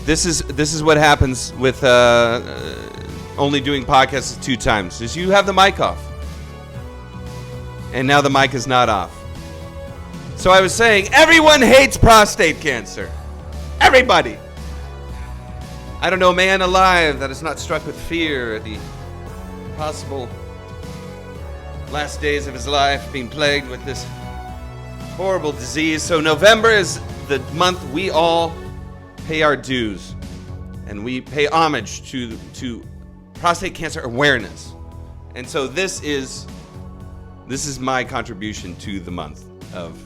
this is what happens with only doing podcasts 2 times. Is you have the mic off, and now the mic is not off. So I was saying, everyone hates prostate cancer. Everybody. I don't know a man alive that is not struck with fear at the possible last days of his life being plagued with this horrible disease. So November is the month we all pay our dues, and we pay homage to prostate cancer awareness. And so this is my contribution to the month of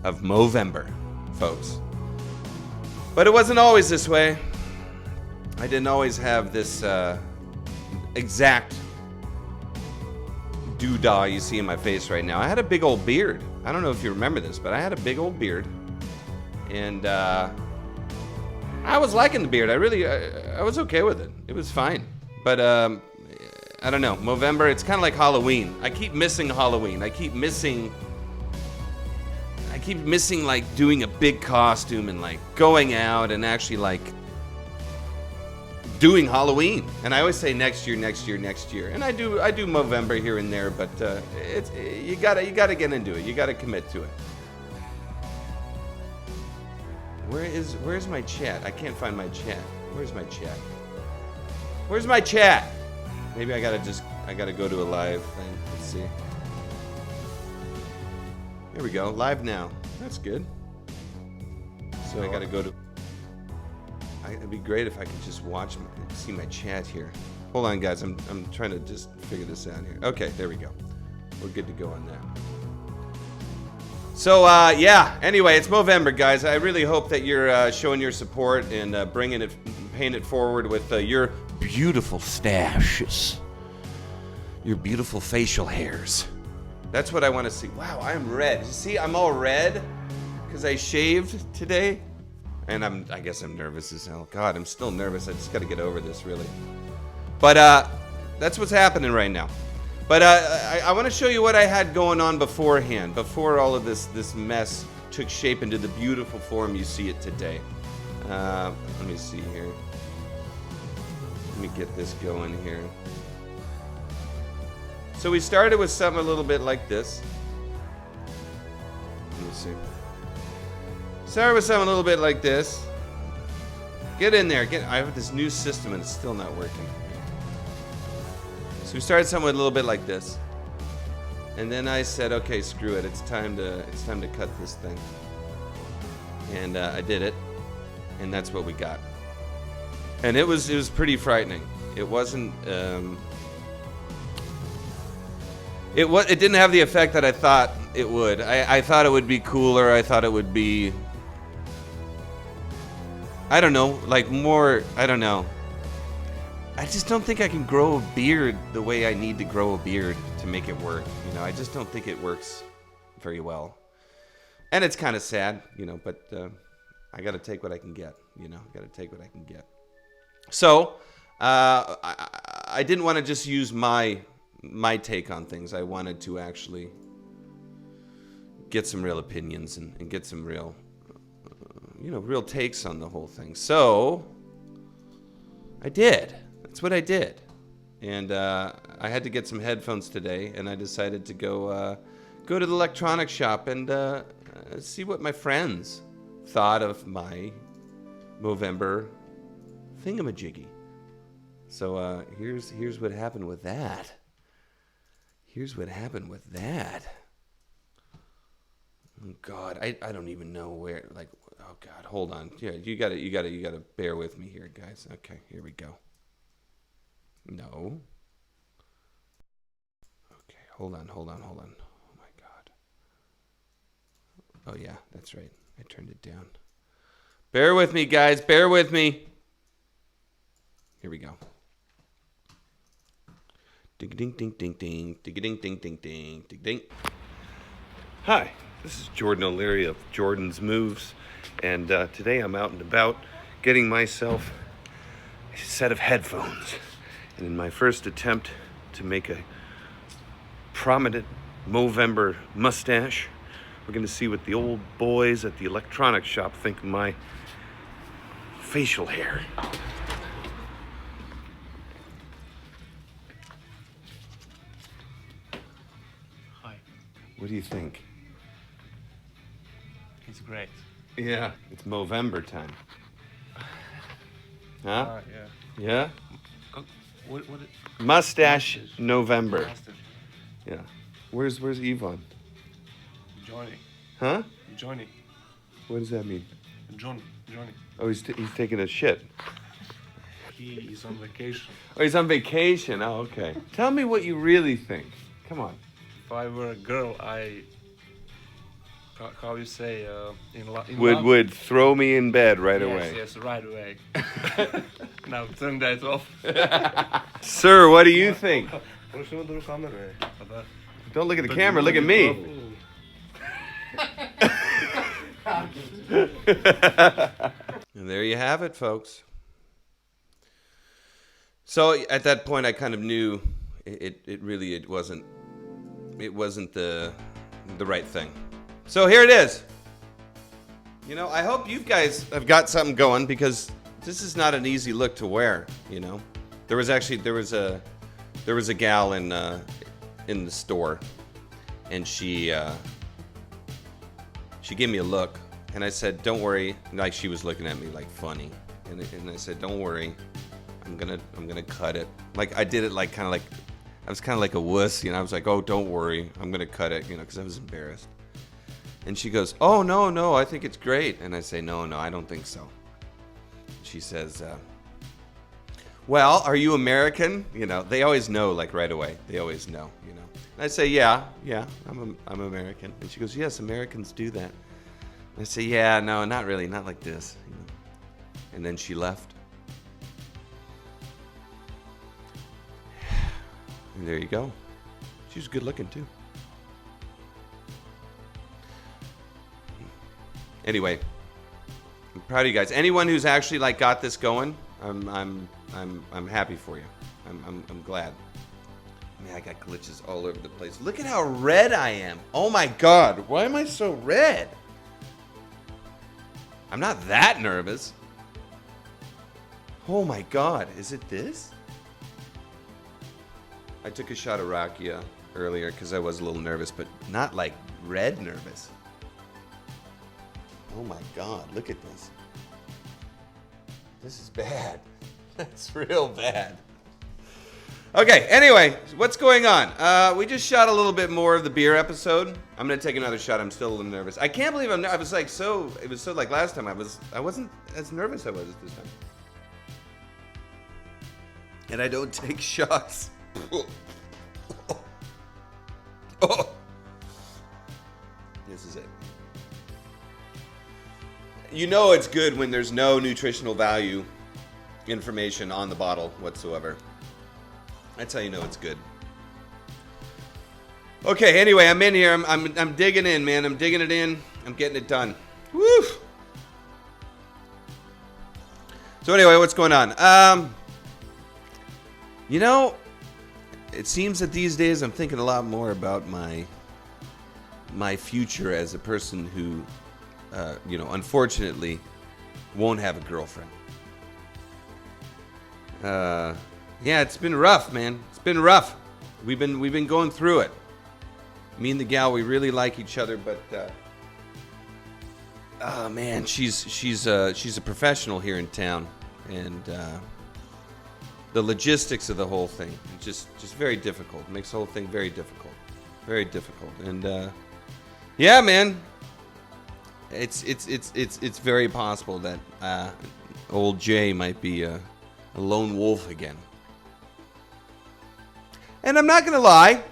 Movember, folks. But it wasn't always this way. I didn't always have this exact doodah you see in my face right now. I had a big old beard. I don't know if you remember this, but I had a big old beard. And I was liking the beard. I was okay with it. It was fine. But I don't know. Movember, it's kind of like Halloween. I keep missing Halloween. I keep missing like doing a big costume and like going out and actually like doing Halloween. And I always say next year. And I do Movember here and there, but it's you gotta get into it. You gotta commit to it. Where's my chat? I can't find my chat. Where's my chat? Where's my chat? Maybe I gotta go to a live thing. Let's see. There we go. Live now. That's good. So I gotta go to. It'd be great if I could just see my chat here. Hold on, guys. I'm trying to just figure this out here. Okay, there we go. We're good to go on that. So yeah. Anyway, it's Movember, guys. I really hope that you're showing your support and paying it forward with your beautiful stashes, your beautiful facial hairs. That's what I want to see. Wow, I'm red. You see, I'm all red because I shaved today. And I guess I'm nervous as hell. God, I'm still nervous. I just got to get over this, really. But that's what's happening right now. But I want to show you what I had going on beforehand, before all of this mess took shape into the beautiful form you see it today. Let me see here. Let me get this going here. So we started with something a little bit like this. Let me see. Started with something a little bit like this. Get in there. I have this new system and it's still not working. So we started somewhere a little bit like this. And then I said, okay, screw it. It's time to cut this thing. And I did it. And that's what we got. And it was pretty frightening. It wasn't it didn't have the effect that I thought it would. I thought it would be cooler. I thought it would be, I don't know, like more, I don't know. I just don't think I can grow a beard the way I need to grow a beard to make it work. You know, I just don't think it works very well. And it's kind of sad, you know, but I got to take what I can get, you know, got to take what I can get. So I didn't want to just use my take on things. I wanted to actually get some real opinions and get some real, real takes on the whole thing. So I did. That's what I did. And I had to get some headphones today, and I decided to go to the electronics shop and see what my friends thought of my Movember thingamajiggy. So here's what happened with that. Here's what happened with that. Oh God, I don't even know where. Like, oh God, hold on. Yeah, you gotta bear with me here, guys. Okay, here we go. No. Okay, hold on. Oh my God. Oh yeah, that's right. I turned it down. Bear with me, guys. Bear with me. Here we go. Ding ding ding ding ding ding ding ding ding ding ding ding. Hi, this is Jordan O'Leary of Jordan's Moves, and today I'm out and about getting myself a set of headphones. And in my first attempt to make a prominent Movember mustache, we're going to see what the old boys at the electronics shop think of my facial hair. Hi. What do you think? It's great. Yeah, it's Movember time. Huh? Yeah. Yeah? What Mustache November. Mustache. Yeah. Where's Yvonne? Johnny. Huh? Johnny. What does that mean? Johnny. Oh, he's taking a shit. He is on vacation. Oh, he's on vacation. Oh, okay. Tell me what you really think. Come on. If I were a girl, how you say, in love? Would throw me in bed right away. Yes, right away. Now turn that off. Sir, what do you think? Don't Don't look at the camera, look at me. And there you have it, folks. So at that point, I kind of knew it wasn't the right thing. So here it is. You know, I hope you guys have got something going, because this is not an easy look to wear. You know, there was a gal in the store, and she gave me a look, and I said, "Don't worry." Like, she was looking at me like funny, and I said, "Don't worry, I'm gonna cut it." Like, I did it like I was kind of like a wuss, you know. I was like, "Oh, don't worry, I'm gonna cut it," you know, because I was embarrassed. And she goes, "Oh, no, I think it's great." And I say, "No, I don't think so." She says, "Well, are you American?" You know, they always know, like, right away. They always know, you know. And I say, yeah, I'm American." And she goes, "Yes, Americans do that." And I say, "Yeah, no, not really, not like this." You know. And then she left. And there you go. She was good looking too. Anyway, I'm proud of you guys. Anyone who's actually like got this going, I'm happy for you. I'm glad. Man, I got glitches all over the place. Look at how red I am. Oh my God, why am I so red? I'm not that nervous. Oh my God, is it this? I took a shot of rakia earlier because I was a little nervous, but not like red nervous. Oh my God, look at this. This is bad. That's real bad. Okay, anyway, what's going on? We just shot a little bit more of the beer episode. I'm gonna take another shot. I'm still a little nervous. I can't believe I was like so, it was so like last time. I wasn't as nervous as I was this time. And I don't take shots. Oh. This is it. You know it's good when there's no nutritional value information on the bottle whatsoever. That's how you know it's good. Okay, anyway, I'm in here. I'm digging in, man. I'm digging it in. I'm getting it done. Woo! So anyway, what's going on? You know, it seems that these days I'm thinking a lot more about my future as a person who, unfortunately, won't have a girlfriend. Yeah, it's been rough, man. It's been rough. We've been going through it. Me and the gal, we really like each other, but oh man, she's a professional here in town, and the logistics of the whole thing just very difficult. It makes the whole thing very difficult, and yeah, man, it's very possible that old Jay might be a lone wolf again. And I'm not gonna lie.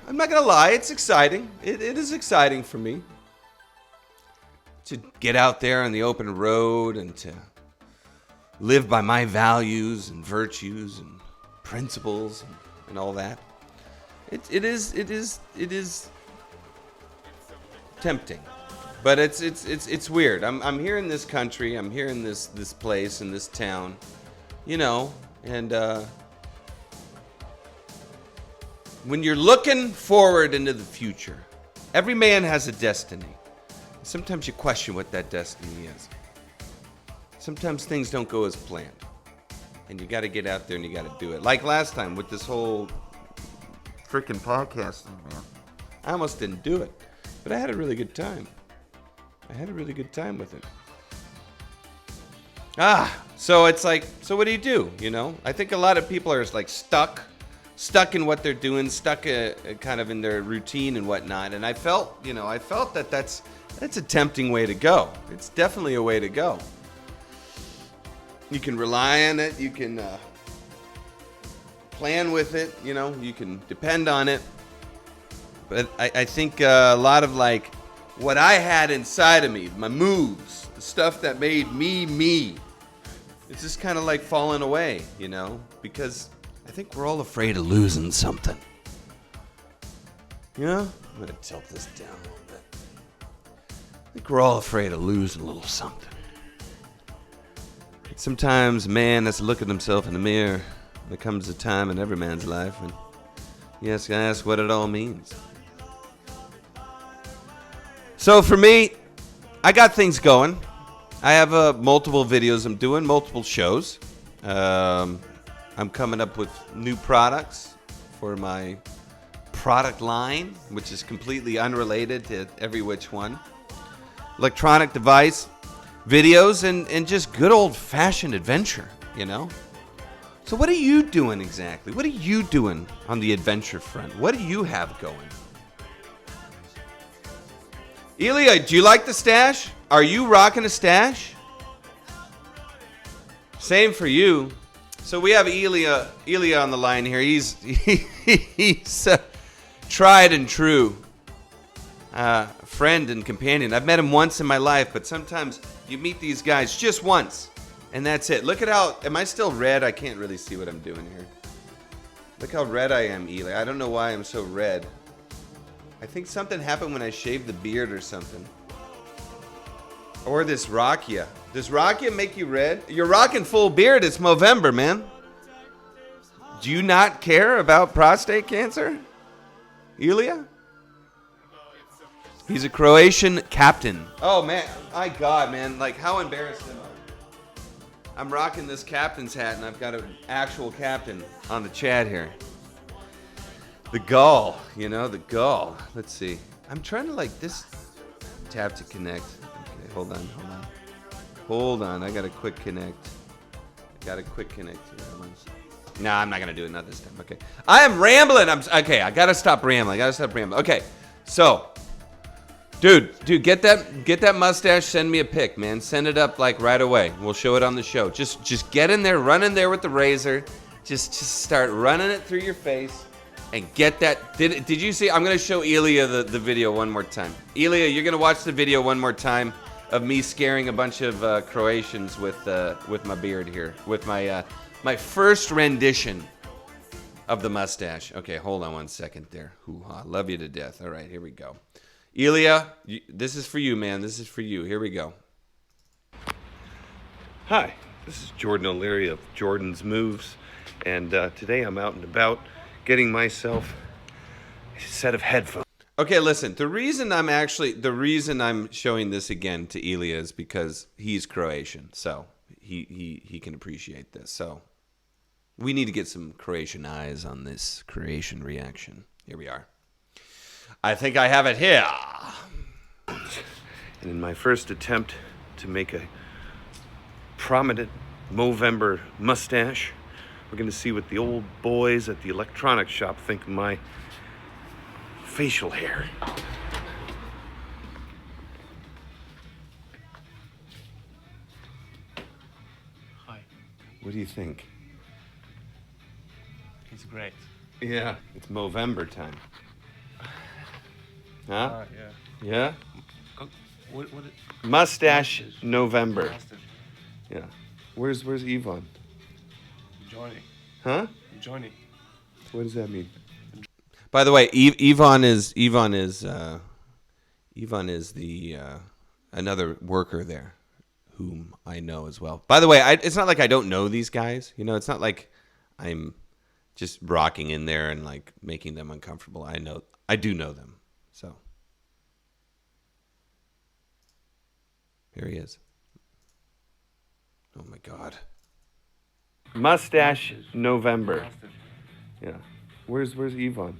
It's exciting. It is exciting for me to get out there on the open road and to live by my values and virtues and principles and all that. It is tempting, but it's weird. I'm here in this country. I'm here in this place, in this town, and when you're looking forward into the future, every man has a destiny. Sometimes you question what that destiny is. sometimes things don't go as planned. And you got to get out there and you got to do it. Like last time with this whole freaking podcast, man. I almost didn't do it, but I had a really good time. I had a really good time with it. So it's like, so what do you do? You know, I think a lot of people are like stuck in what they're doing, stuck kind of in their routine and whatnot. And I felt that that's a tempting way to go. It's definitely a way to go. You can rely on it. You can plan with it. You know, you can depend on it. But I think a lot of like what I had inside of me, my moves, the stuff that made me me, it's just kind of like falling away, you know, because I think we're all afraid of losing something. You know? I'm going to tilt this down a little bit. I think we're all afraid of losing a little something. Sometimes a man has to look at himself in the mirror. There comes a time in every man's life when he has to ask what it all means. So for me, I got things going. I have multiple videos I'm doing, multiple shows. I'm coming up with new products for my product line, which is completely unrelated to every which one. Electronic device, videos, and just good old-fashioned adventure, you know? So what are you doing exactly? What are you doing on the adventure front? What do you have going? Elia, do you like the stash? Are you rocking a stash? Same for you. So we have Elia on the line here. He's tried and true friend and companion. I've met him once in my life, but sometimes you meet these guys just once, and that's it. Look at how, am I still red? I can't really see what I'm doing here. Look how red I am, Eli. I don't know why I'm so red. I think something happened when I shaved the beard or something. Or this rakia. Does rakia make you red? You're rocking full beard. It's Movember, man. Do you not care about prostate cancer? Ilya? He's a Croatian captain. Oh, man. My God, man. Like, how embarrassed am I? I'm rocking this captain's hat, and I've got an actual captain on the chat here. The gull, you know, the gull. Let's see. I'm trying to like this. Tap to connect. Okay, hold on. I got a quick connect. Here. Nah, I'm not gonna do it. Not this time. Okay. I am rambling. Okay. I gotta stop rambling. Okay. So, dude, get that mustache. Send me a pic, man. Send it up like right away. We'll show it on the show. Just get in there, run in there with the razor. Just start running it through your face. And get that. Did you see? I'm going to show Elia the video one more time. Elia, you're going to watch the video one more time of me scaring a bunch of Croatians with my beard here. With my my first rendition of the mustache. Okay, hold on one second there. Hoo-ha. Love you to death. All right, here we go. Elia, this is for you, man. This is for you. Here we go. Hi, this is Jordan O'Leary of Jordan's Moves. And today I'm out and about getting myself a set of headphones. Okay, listen. The reason I'm showing this again to Elia is because he's Croatian, so he can appreciate this. So we need to get some Croatian eyes on this Croatian reaction. Here we are. I think I have it here. And in my first attempt to make a prominent Movember mustache, we're going to see what the old boys at the electronics shop think of my facial hair. Hi. What do you think? It's great. Yeah, it's Movember time. Huh? Yeah. Yeah? What Mustache November. Mustache. Yeah. Where's Yvonne? Johnny. Huh? Johnny. What does that mean? By the way, Yvonne is the another worker there, whom I know as well. By the way, it's not like I don't know these guys. You know, it's not like I'm just rocking in there and like making them uncomfortable. I do know them. So here he is. Oh my God. Mustache November. Yeah. Where's Yvonne?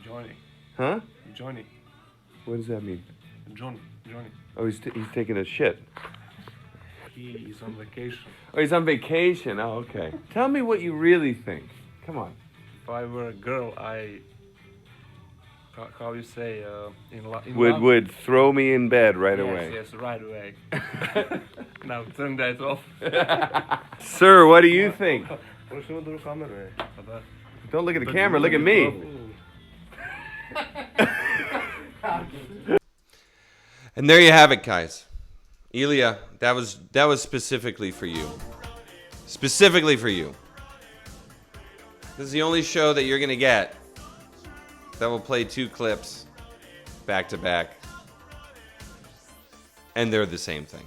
Johnny. Huh? Johnny. What does that mean? Johnny. Oh, he's taking a shit. He is on vacation. Oh, he's on vacation. Oh, okay. Tell me what you really think. Come on. If I were a girl, how you say, in love? Would throw me in bed right away. Yes, right away. Now turn that off. Sir, what do you think? Don't look at the camera. Look at me. And there you have it, guys. Ilya, that was specifically for you. Specifically for you. This is the only show that you're gonna get that will play 2 clips back to back, and they're the same thing.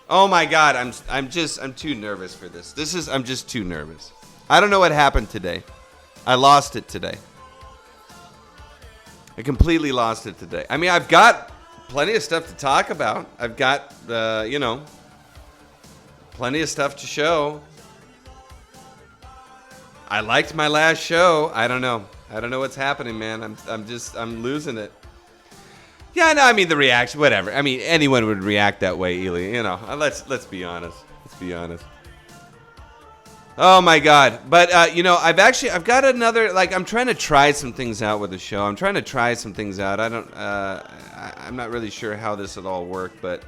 Oh my God, I'm too nervous for this. I'm just too nervous. I don't know what happened today. I lost it today. I completely lost it today. I mean, I've got plenty of stuff to talk about. I've got plenty of stuff to show. I liked my last show. I don't know what's happening, man. I'm losing it. Yeah, no, I mean the reaction, whatever. I mean anyone would react that way, Eli. You know, let's be honest. Let's be honest. Oh my God! But I've got another. Like, I'm trying to try some things out with the show. I'm trying to try some things out. I'm not really sure how this will all work, but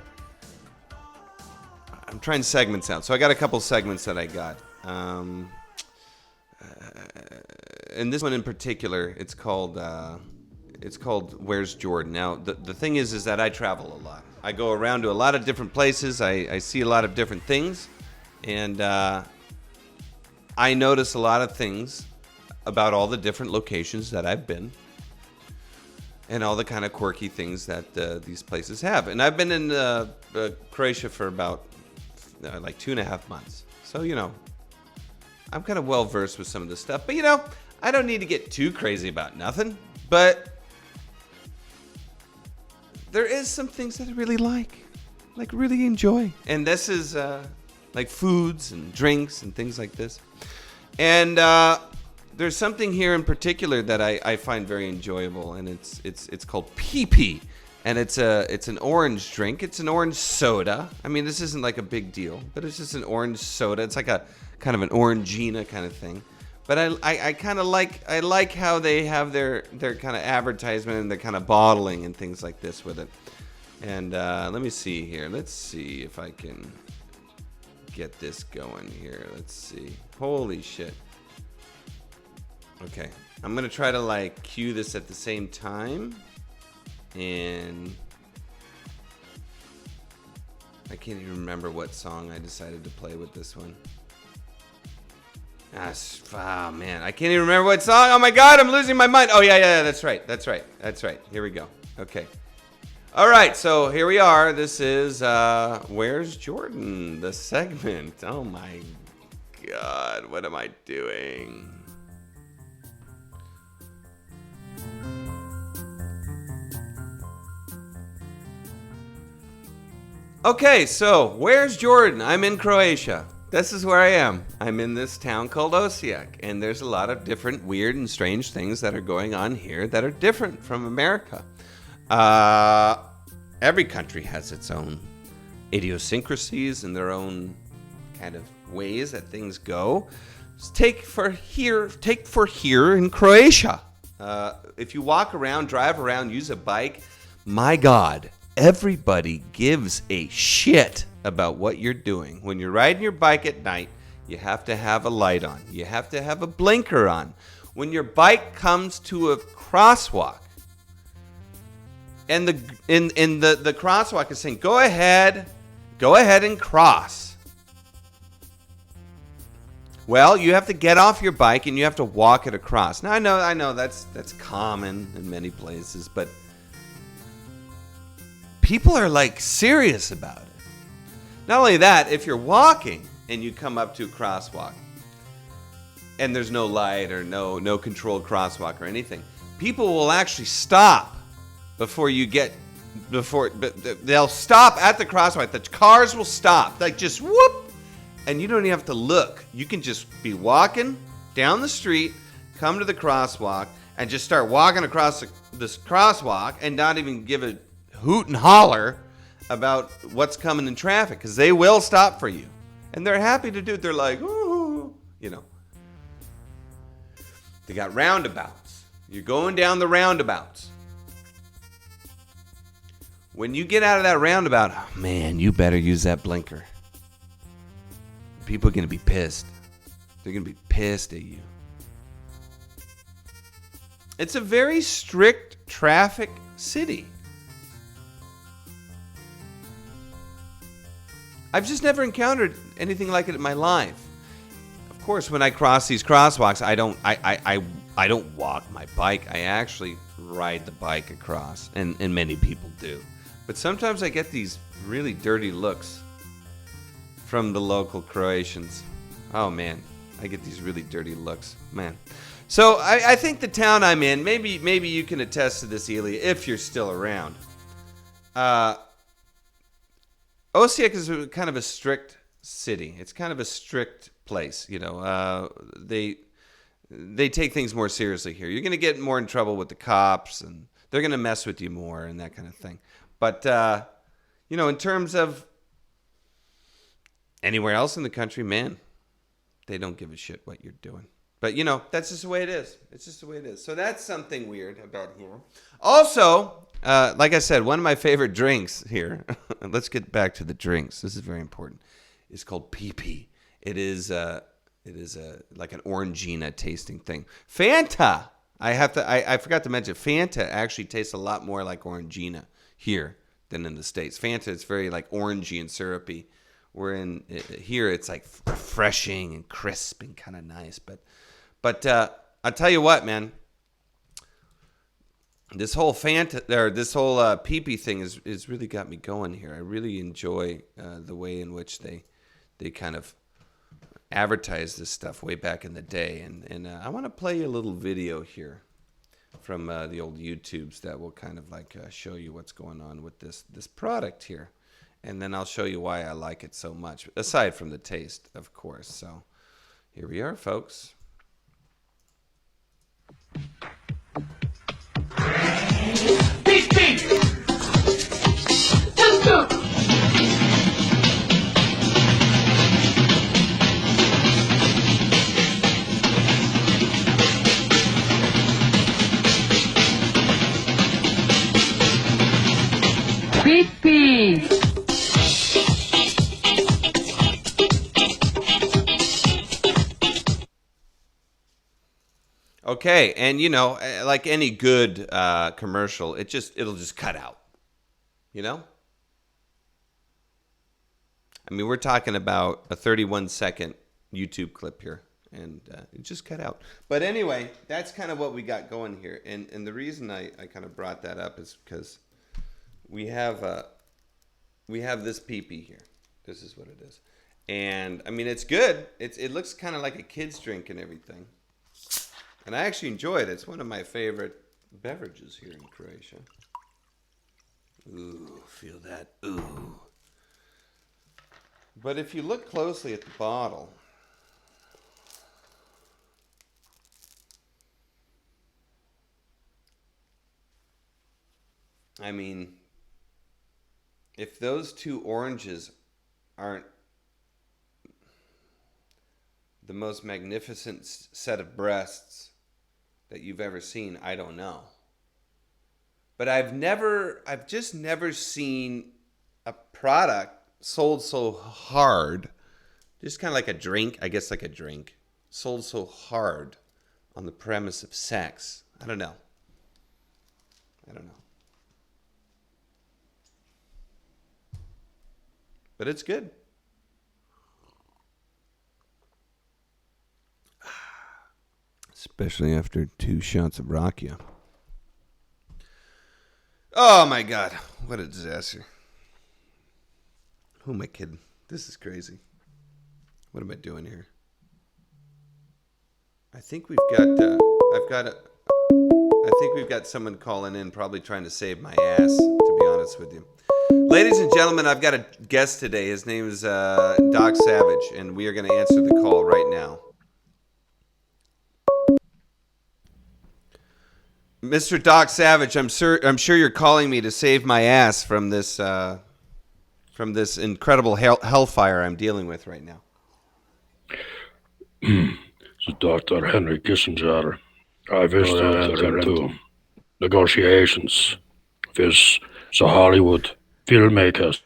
I'm trying segments out. So I got a couple segments that I got. And this one in particular, it's called Where's Jordan? Now, the thing is that I travel a lot. I go around to a lot of different places. I see a lot of different things. And I notice a lot of things about all the different locations that I've been. And all the kind of quirky things that these places have. And I've been in Croatia for about like 2.5 months. So, I'm kind of well versed with some of this stuff. But, I don't need to get too crazy about nothing. But there is some things that I really like really enjoy. And this is like foods and drinks and things like this. And there's something here in particular that I find very enjoyable, and it's called pee-pee. And it's an orange drink. It's an orange soda. I mean, this isn't like a big deal, but it's just an orange soda. It's like a kind of an Orangina kind of thing. But I kind of like how they have their kind of advertisement and their kind of bottling and things like this with it. And let me see here. Let's see if I can get this going here. Let's see. Holy shit. Okay. I'm going to try to cue this at the same time. And I can't even remember what song I decided to play with this one. Oh man, I can't even remember what song. Oh my God, I'm losing my mind. Oh yeah, that's right. Here we go. Okay. All right, so here we are. This is Where's Jordan? The segment. Oh my God, what am I doing? Okay, so where's Jordan? I'm in Croatia. This is where I am. I'm in this town called Osijek, and there's a lot of different weird and strange things that are going on here that are different from America. Every country has its own idiosyncrasies and their own kind of ways that things go. Take for here in Croatia. If you walk around, drive around, use a bike, my God, everybody gives a shit about what you're doing. When you're riding your bike at night, you have to have a light on. You have to have a blinker on. When your bike comes to a crosswalk, and the crosswalk is saying, go ahead and cross. Well, you have to get off your bike and you have to walk it across. Now I know that's common in many places, but people are serious about it. Not only that, if you're walking and you come up to a crosswalk and there's no light or no controlled crosswalk or anything, people will actually stop they'll stop at the crosswalk. The cars will stop. Just whoop, and you don't even have to look. You can just be walking down the street, come to the crosswalk, and just start walking across this crosswalk and not even give a hoot and holler about what's coming in traffic, because they will stop for you. And they're happy to do it. They're like, ooh, you know. They got roundabouts. You're going down the roundabouts. When you get out of that roundabout, oh man, you better use that blinker. People are going to be pissed. They're going to be pissed at you. It's a very strict traffic city. I've just never encountered anything like it in my life. Of course, when I cross these crosswalks, I don't walk my bike. I actually ride the bike across, and many people do. But sometimes I get these really dirty looks from the local Croatians. Oh man, I get these really dirty looks, man. So I think the town I'm in, maybe you can attest to this, Ely, if you're still around. Osijek is kind of a strict city. It's kind of a strict place, you know. They take things more seriously here. You're going to get more in trouble with the cops, and they're going to mess with you more and that kind of thing. But, you know, in terms of anywhere else in the country, man, they don't give a shit what you're doing. But, you know, that's just the way it is. It's just the way it is. So that's something weird about here. Also, like I said, one of my favorite drinks here, let's get back to the drinks. This is very important. It's called PP. It is like an Orangina tasting thing. Fanta. I forgot to mention, Fanta actually tastes a lot more like Orangina here than in the States. Fanta is very like orangey and syrupy. Here it's like refreshing and crisp and kind of nice. But I'll tell you what, man. This whole Fanta or this whole PP thing is really got me going here. I really enjoy the way in which they kind of advertised this stuff way back in the day, and I want to play you a little video here from the old YouTubes that will kind of like show you what's going on with this product here, and then I'll show you why I like it so much, aside from the taste, of course. So here we are, folks. Beep, beep. Toot, toot. Beep, beep. Okay, and you know, like any good commercial, it'll just cut out. You know? I mean, we're talking about a 31-second YouTube clip here, and it just cut out. But anyway, that's kind of what we got going here, and the reason I kind of brought that up is because we have this PP here. This is what it is, and I mean, it's good. It looks kind of like a kid's drink and everything. And I actually enjoy it. It's one of my favorite beverages here in Croatia. Ooh, feel that. Ooh. But if you look closely at the bottle, I mean, if those two oranges aren't the most magnificent set of breasts that you've ever seen, I don't know. But I've just never seen a product sold so hard, just kind of like a drink, I guess like a drink, sold so hard on the premise of sex. I don't know. But it's good. Especially after 2 shots of Rakia. Oh my God, what a disaster. Who am I kidding? This is crazy. What am I doing here? I think we've got someone calling in, probably trying to save my ass, to be honest with you. Ladies and gentlemen, I've got a guest today. His name is Doc Savage, and we are going to answer the call right now. Mr. Doc Savage, I'm sure you're calling me to save my ass from this incredible hellfire I'm dealing with right now. So Dr. Henry Kissinger, I wish to enter into negotiations with the Hollywood filmmakers.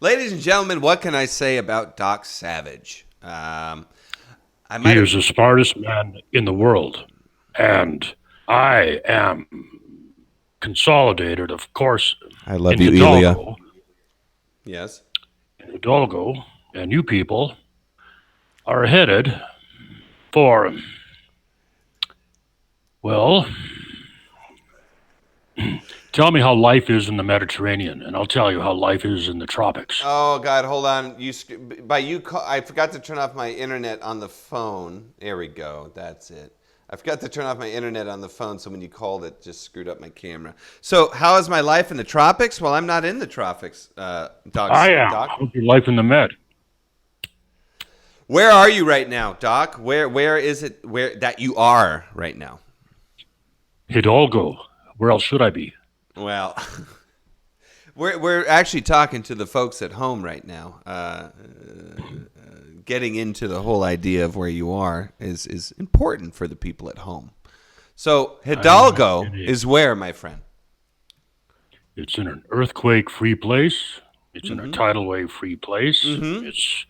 Ladies and gentlemen, what can I say about Doc Savage? He is the smartest man in the world, and I am consolidated, of course. I love in you, Hidalgo, Elia. Yes. In Hidalgo, and you people are headed for, well, tell me how life is in the Mediterranean, and I'll tell you how life is in the tropics. Oh God, hold on. I forgot to turn off my internet on the phone. There we go. That's it. I forgot to turn off my internet on the phone, so when you called, it just screwed up my camera. So, how is my life in the tropics? Well, I'm not in the tropics, Doc. I am. How's your life in the Med? Where are you right now, Doc? Where is it that you are right now? Hidalgo. Where else should I be? Well, we're actually talking to the folks at home right now. Getting into the whole idea of where you are is important for the people at home. So Hidalgo is where, my friend? It's in an earthquake-free place. It's in a tidal wave-free place. It's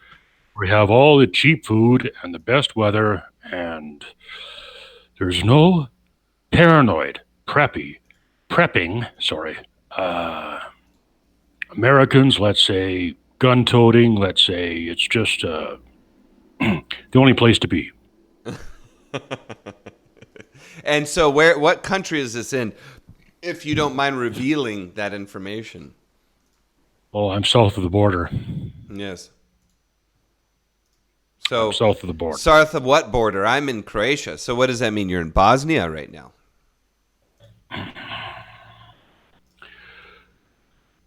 we have all the cheap food and the best weather, and there's no paranoid prepping. Americans, let's say, gun-toting. Let's say it's just the only place to be. And so, what country is this in? If you don't mind revealing that information. Oh, I'm south of the border. Yes. So I'm south of the border. South of what border? I'm in Croatia. So what does that mean? You're in Bosnia right now.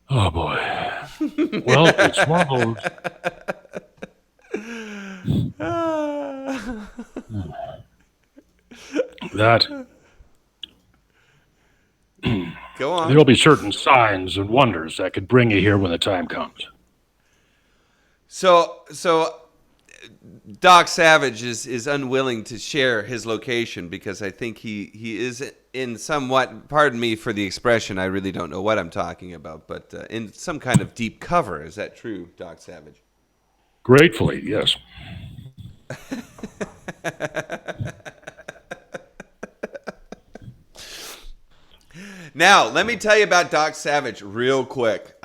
Oh boy. Well, it's one of those that Go on. there'll be certain signs and wonders that could bring you here when the time comes. So Doc Savage is unwilling to share his location because I think he is in somewhat, pardon me for the expression, I really don't know what I'm talking about, but in some kind of deep cover. Is that true, Doc Savage? Gratefully, yes. Now, let me tell you about Doc Savage real quick.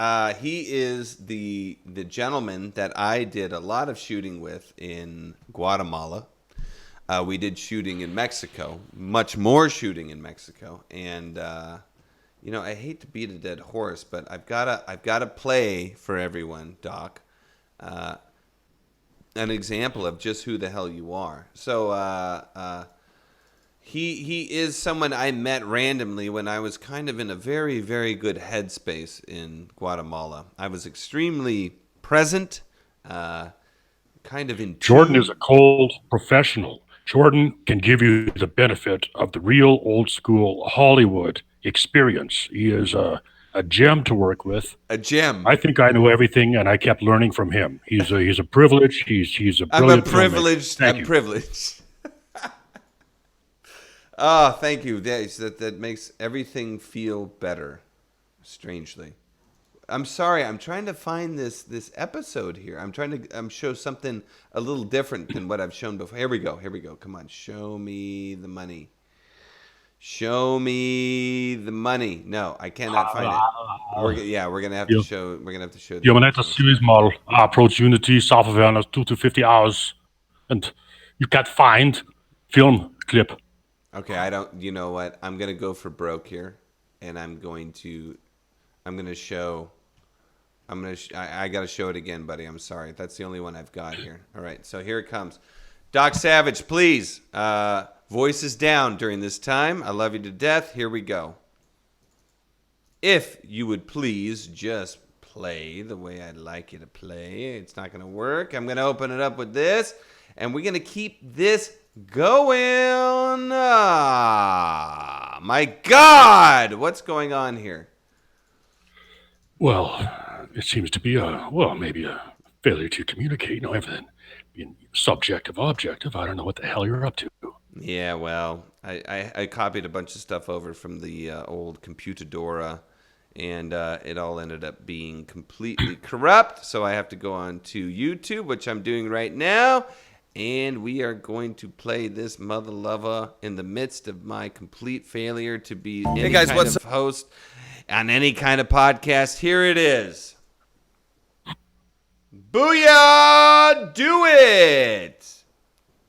He is the gentleman that I did a lot of shooting with in Guatemala. We did shooting in Mexico, much more shooting in Mexico. And, I hate to beat a dead horse, but I've got to play for everyone, Doc, an example of just who the hell you are. So, He is someone I met randomly when I was kind of in a very, very good headspace in Guatemala. I was extremely present, kind of in Jordan is a cold professional. Jordan can give you the benefit of the real old school Hollywood experience. He is a gem to work with. A gem. I think I know everything, and I kept learning from him. He's a privilege. He's a I'm brilliant privileged. filmmaker. I'm privileged. Oh, thank you. That makes everything feel better, strangely. I'm sorry. I'm trying to find this episode here. I'm trying to show something a little different than what I've shown before. Here we go. Come on. Show me the money. Show me the money. No, I cannot find it. We're gonna have to show. We're gonna have to show. Je bent net als series model. Approach Unity, software 2 to 50 hours, and you can't find film clip. Okay, I don't. You know what? I'm gonna go for broke here, and I'm gonna show. I gotta show it again, buddy. I'm sorry. That's the only one I've got here. All right, so here it comes. Doc Savage, please. Voices down during this time. I love you to death. Here we go. if you would please just play the way I'd like you to play. It's not going to work. I'm going to open it up with this, and we're going to keep this going. Ah, my God, what's going on here? Well, it seems to be maybe a failure to communicate. Everything being subjective, objective. I don't know what the hell you're up to. Yeah, well, I copied a bunch of stuff over from the old Computadora, and it all ended up being completely corrupt. So I have to go on to YouTube, which I'm doing right now, and we are going to play this mother lover in the midst of my complete failure to be any guys, kind what's of host on any kind of podcast. Here it is. Booyah! Do it!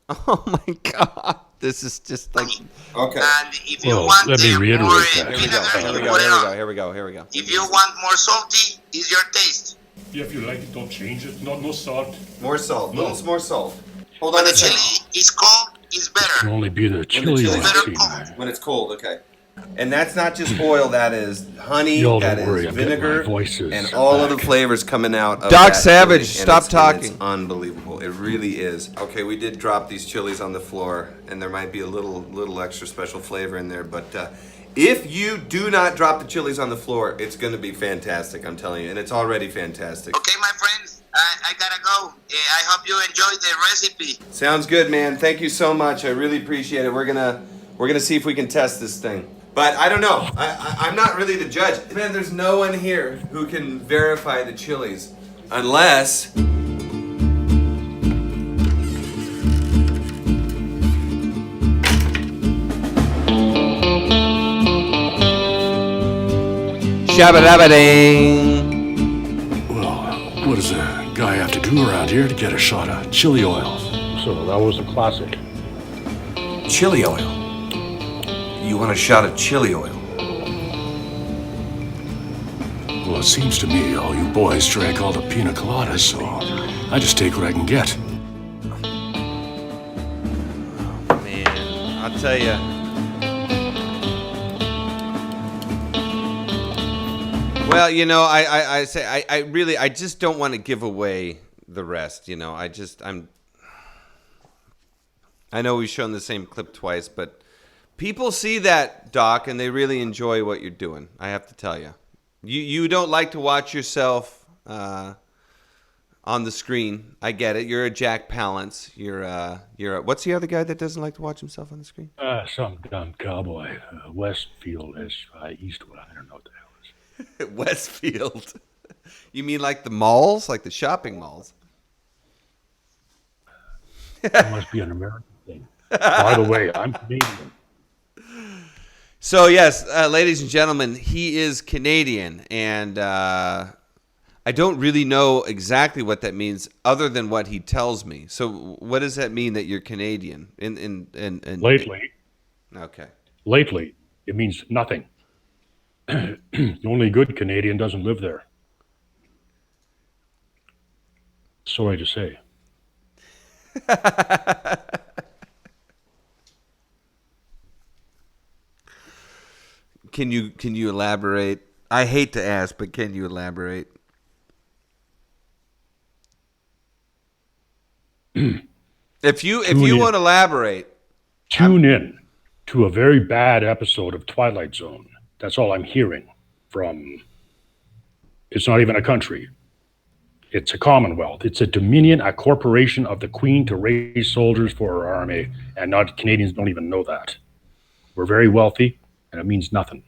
Oh my God. This is just like... Okay. And if you Well, want let me more reiterate that. Here we go. If you want more salty, is your taste. If you like it, don't change it. No salt. More salt. No. Little more salt. Hold When on a the second. chili is cold, it's It can better. only be the chili chili's oil, better Tina. When it's cold, okay. And that's not just oil, that is honey, Y'all that don't is worry, I've got vinegar, my voices and all of the back. flavors coming out of Doc that Savage, chili, and stop it's talking. unbelievable. It really is. Okay, we did drop these chilies on the floor, and there might be a little extra special flavor in there, but if you do not drop the chilies on the floor, it's going to be fantastic, I'm telling you, and it's already fantastic. Okay, my friends, I gotta go. I hope you enjoyed the recipe. Sounds good, man. Thank you so much. I really appreciate it. We're gonna see if we can test this thing. But I don't know. I'm not really the judge. Man, there's no one here who can verify the chilies, unless. Shabba-dabba-ding. Well, what does a guy have to do around here to get a shot of chili oil? So that was a classic. Chili oil. You want a shot of chili oil? Well, it seems to me all you boys drank all the pina coladas, so I just take what I can get. Man, I'll tell you. Well, you know, I say I just don't want to give away the rest. You know, I know we've shown the same clip twice, but people see that, Doc, and they really enjoy what you're doing. I have to tell you. You don't like to watch yourself on the screen. I get it. You're a Jack Palance. You're a, what's the other guy that doesn't like to watch himself on the screen? Some dumb cowboy. Westfield is Eastwood. I don't know what the hell it is. Westfield. You mean like the malls, like the shopping malls? It must be an American thing. By the way, I'm Canadian. So yes, ladies and gentlemen, he is Canadian, and I don't really know exactly what that means, other than what he tells me. So, what does that mean that you're Canadian? Lately, Okay. it means nothing. The only good Canadian doesn't live there. Sorry to say. Can you elaborate? I hate to ask, but can you elaborate? If you want to elaborate, Tune in to a very bad episode of Twilight Zone. That's all I'm hearing from. It's not even a country. It's a commonwealth. It's a dominion, a corporation of the Queen to raise soldiers for her army, and not Canadians don't even know that. We're very wealthy, and it means nothing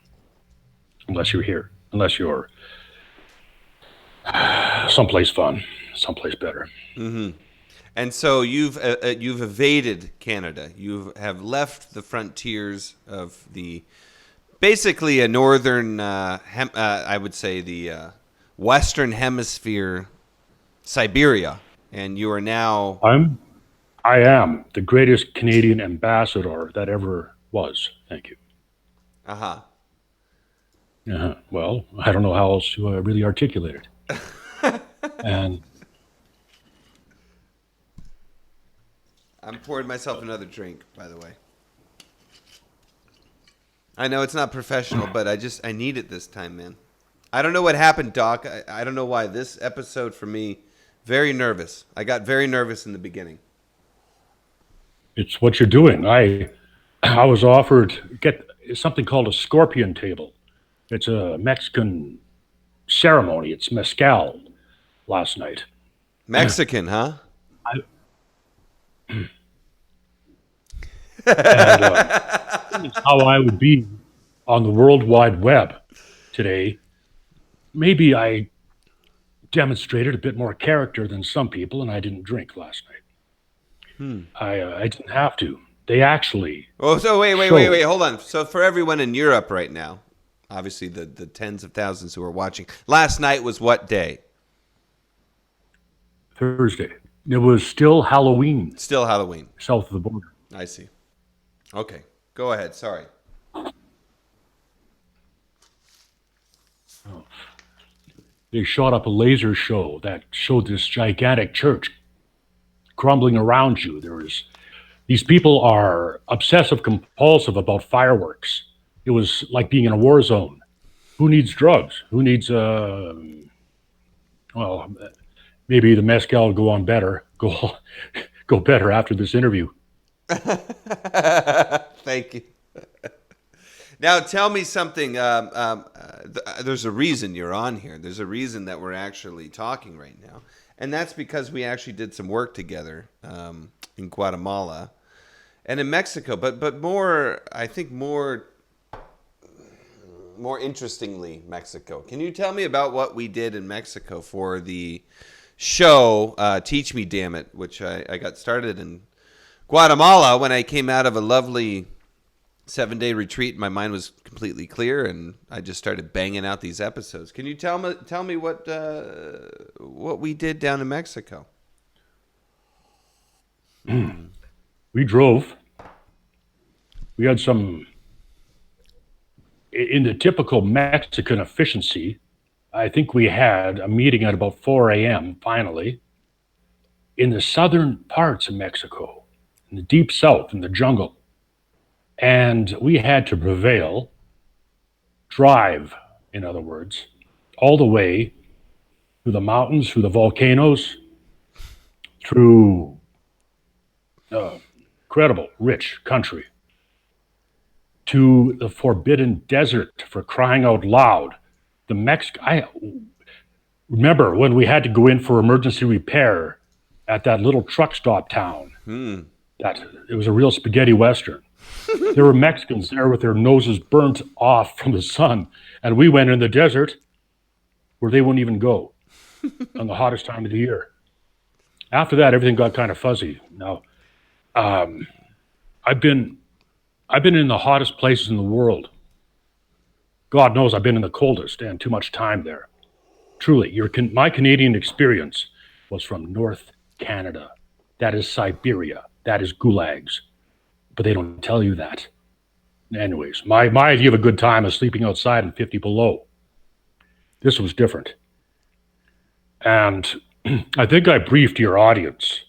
unless you're here, unless you're someplace fun, someplace better. Mm-hmm. And so you've evaded Canada. You have left the frontiers of basically a northern, I would say the Western Hemisphere, Siberia, and you are now. I am the greatest Canadian ambassador that ever was. Thank you. Uh-huh. Well, I don't know how else to really articulate it. And I'm pouring myself another drink, by the way. I know it's not professional, but I need it this time, man. I don't know what happened, Doc. I don't know why. This episode for me, very nervous. I got very nervous in the beginning. It's what you're doing. I was offered get something called a scorpion table. It's a Mexican ceremony. It's mezcal last night. Mexican, huh? And how I would be on the World Wide Web today. Maybe I demonstrated a bit more character than some people, and I didn't drink last night. I didn't have to. They actually. Oh, so wait, hold on. So for everyone in Europe right now, obviously the tens of thousands who are watching, last night was what day? Thursday. It was still Halloween. Still Halloween. South of the border. I see. Okay, go ahead. Sorry. They shot up a laser show that showed this gigantic church crumbling around you. These people are obsessive compulsive about fireworks. It was like being in a war zone. Who needs drugs? Who needs well, maybe the mezcal will go on better. Go better after this interview. Thank you. Now tell me something. There's a reason you're on here. There's a reason that we're actually talking right now, and that's because we actually did some work together in Guatemala and in Mexico. But more, I think more interestingly, Mexico. Can you tell me about what we did in Mexico for the show Teach Me Damn It, which I got started in Guatemala when I came out of a lovely 7-day retreat. My mind was completely clear, and I just started banging out these episodes. Can you tell me what we did down in Mexico? We drove. We had some, in the typical Mexican efficiency, I think we had a meeting at about 4 a.m. finally in the southern parts of Mexico, in the deep south, in the jungle. And we had to drive, in other words, all the way through the mountains, through the volcanoes, through incredible, rich country, to the forbidden desert, for crying out loud. I remember when we had to go in for emergency repair at that little truck stop town. That it was a real spaghetti western. There were Mexicans there with their noses burnt off from the sun, and we went in the desert where they wouldn't even go on the hottest time of the year. After that, everything got kind of fuzzy. Now, I've been in the hottest places in the world. God knows I've been in the coldest, and too much time there. Truly, my Canadian experience was from North Canada. That is Siberia. That is gulags. But they don't tell you that. Anyways, my idea of a good time is sleeping outside in 50 below. This was different. And I think I briefed your audience.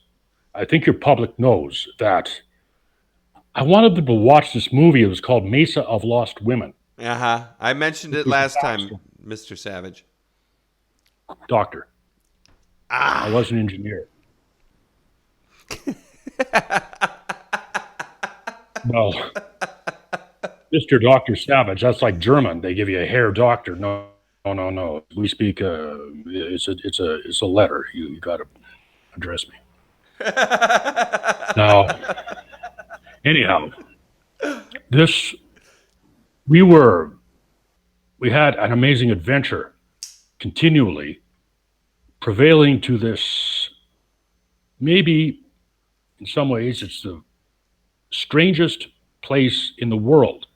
I think your public knows that I wanted them to watch this movie. It was called Mesa of Lost Women. Uh-huh. I mentioned it last time, Mr. Savage. Doctor. I was an engineer. Well, Mr. Dr. Savage, that's like German. They give you a Herr Doctor. No. We speak. It's a letter. You got to address me. Now, anyhow, we had an amazing adventure, continually prevailing to this. Maybe in some ways, it's the strangest place in the world.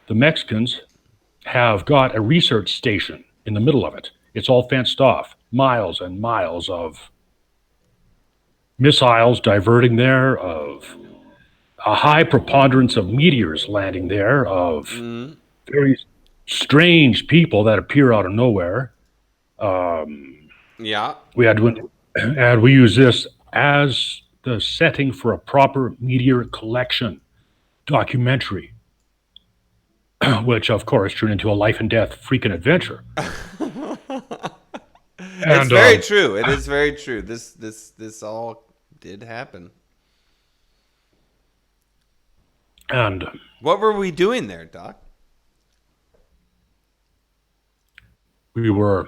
The Mexicans have got a research station in the middle of it. It's all fenced off, miles and miles of missiles diverting there, of a high preponderance of meteors landing there, of very strange people that appear out of nowhere. Yeah. We use this as the setting for a proper meteor collection documentary. which of course turned into a life and death freaking adventure. It's And very true. It is very true. This all did happen. and What were we doing there, Doc? we were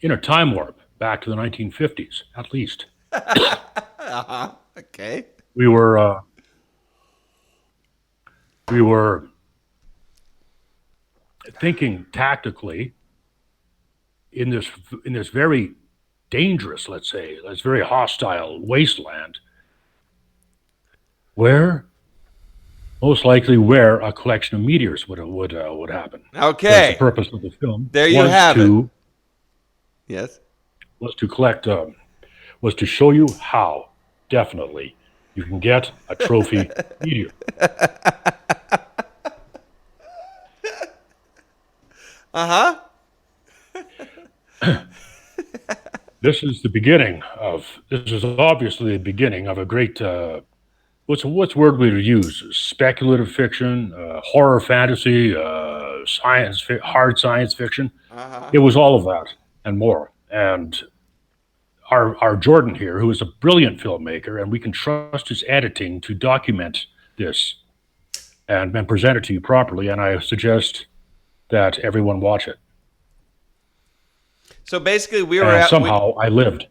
in a time warp back to the 1950s, at least. Okay. We were thinking tactically in this very dangerous, let's say, this very hostile wasteland, where most likely where a collection of meteors would happen. Okay. The purpose of the film There you have it. Yes. was to collect was to show you how definitely you can get a trophy meteor. Uh-huh. This is obviously the beginning of a great what's word we would use? Speculative fiction, horror fantasy, hard science fiction. Uh-huh. It was all of that and more. And our Jordan here, who is a brilliant filmmaker, and we can trust his editing to document this and present it to you properly. And I suggest that everyone watch it. So basically we were And at somehow I lived.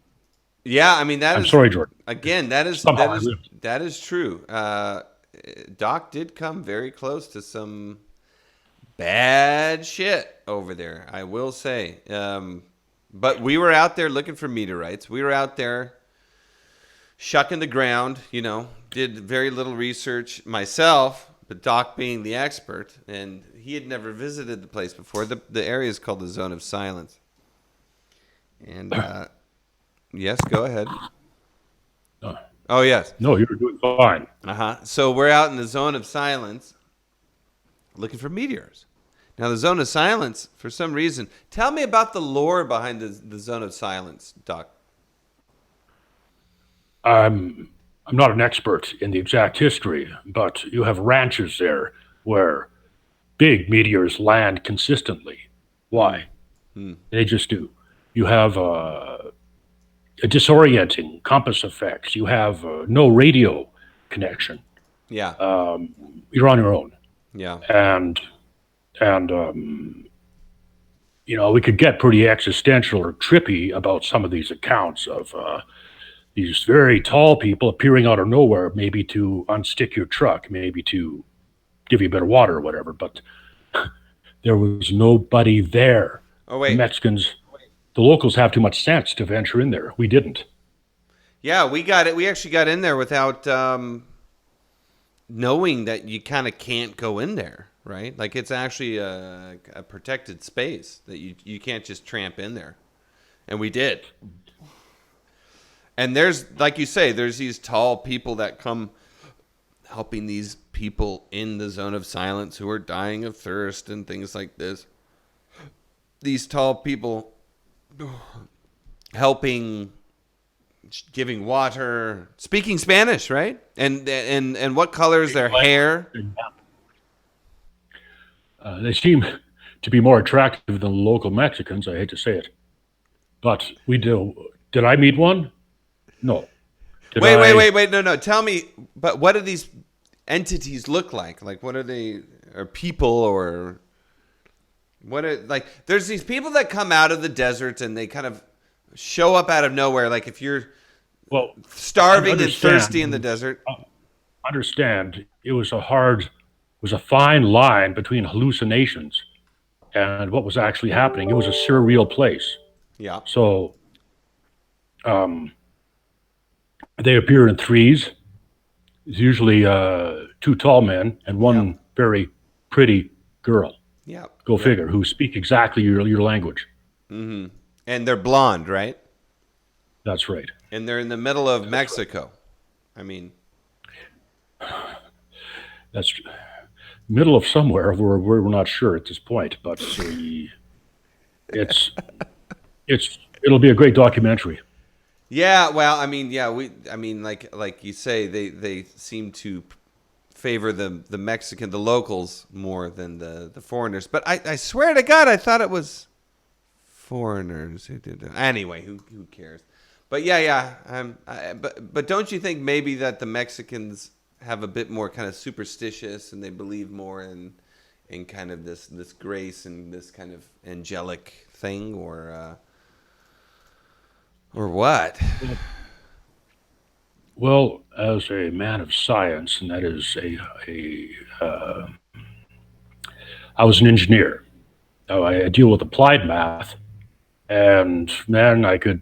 yeah, I mean I'm sorry, Jordan. again, Somehow I lived. that is true. Doc did come very close to some bad shit over there, I will say. But we were out there looking for meteorites. We were out there shucking the ground, did very little research myself, but Doc being the expert, and he had never visited the place before. The area is called the Zone of Silence. And yes, go ahead. Oh, yes. No, you were doing fine. Uh-huh. So we're out in the Zone of Silence looking for meteors. Now, the Zone of Silence, for some reason, tell me about the lore behind the Zone of Silence, Doc. I'm not an expert in the exact history, but you have ranches there where big meteors land consistently. Why? They just do. You have a disorienting compass effects. You have no radio connection. Yeah. You're on your own. Yeah. And we could get pretty existential or trippy about some of these accounts of these very tall people appearing out of nowhere, maybe to unstick your truck, maybe to give you a bit of water or whatever. But there was nobody there. Oh, wait. The Mexicans, the locals have too much sense to venture in there. We didn't. Yeah, we got it. We actually got in there without knowing that you kind of can't go in there, right? Like it's actually a protected space that you can't just tramp in there. And we did. And there's, like you say, there's these tall people that come helping these people in the Zone of Silence who are dying of thirst and things like this. These tall people helping, giving water, speaking Spanish, right? And what color is their hair? They seem to be more attractive than the local Mexicans. I hate to say it, but we do. Did I meet one? No. Wait. No. Tell me, but what do these entities look like? Like, what are they? Are people or what? There's these people that come out of the desert and they kind of show up out of nowhere. Like if you're starving and thirsty in the desert. Understand, it was a fine line between hallucinations and what was actually happening. It was a surreal place. Yeah. So, they appear in threes. It's usually two tall men and one very pretty girl. Yeah. Go figure, who speak exactly your language. Mm-hmm. And they're blonde, right? That's right. And they're in the middle of Mexico. Right. I mean, that's middle of somewhere. We're not sure at this point, but it'll be a great documentary. Yeah, well, I mean, like you say, they seem to favor the Mexican, the locals more than the foreigners. But I swear to God, I thought it was foreigners who did it. Anyway, who cares? But yeah. But don't you think maybe that the Mexicans have a bit more kind of superstitious and they believe more in kind of this grace and this kind of angelic thing, or what? Well, as a man of science, and that is I was an engineer. I deal with applied math, and man, I could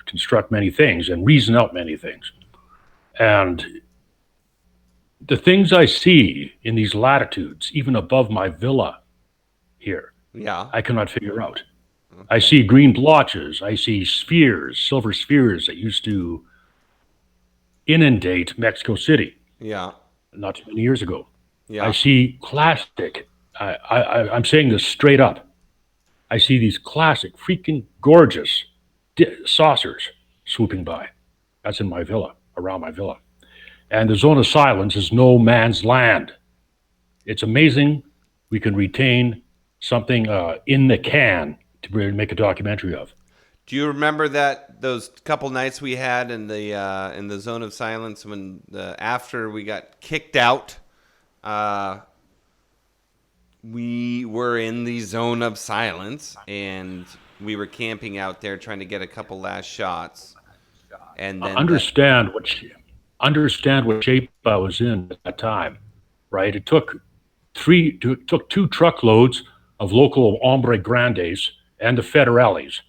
construct many things and reason out many things. And the things I see in these latitudes, even above my villa here, Yeah. I cannot figure out. I see green blotches. I see spheres, silver spheres that used to inundate Mexico City Yeah. not too many years ago. Yeah. I see classic. I'm saying this straight up. I see these classic, freaking gorgeous saucers swooping by. That's in my villa, around my villa. And the zone of silence is no man's land. It's amazing we can retain something in the can to really make a documentary of. Do you remember those couple nights we had in the zone of silence when after we got kicked out? We were in the zone of silence and we were camping out there trying to get a couple last shots. And then understand what shape I was in at that time, right? It took two truckloads of local hombre grandes and the federales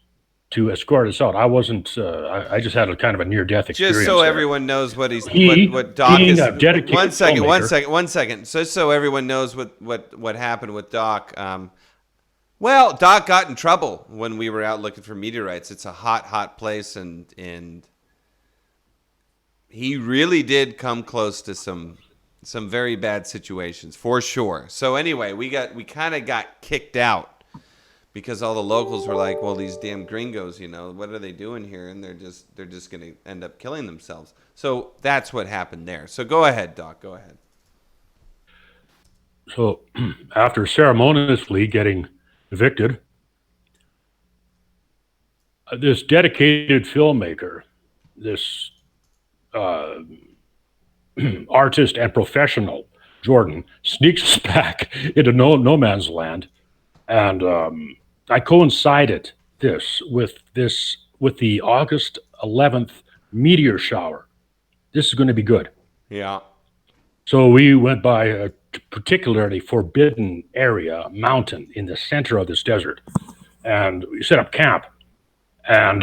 to escort us out. I wasn't. I just had a kind of a near-death experience. Just so there. everyone knows what what Doc being is. a dedicated One second. Just so everyone knows what happened with Doc. Well, Doc got in trouble when we were out looking for meteorites. It's a hot place, and he really did come close to some very bad situations for sure. So anyway, we kind of got kicked out. Because all the locals were like, well, these damn gringos, what are they doing here? And they're just going to end up killing themselves. So that's what happened there. So go ahead, Doc. Go ahead. So after ceremoniously getting evicted, this dedicated filmmaker, this artist and professional, Jordan, sneaks us back into no man's land. And I coincided this with the August 11th meteor shower. This is going to be good. Yeah. So we went by a particularly forbidden area, a mountain in the center of this desert, and we set up camp. And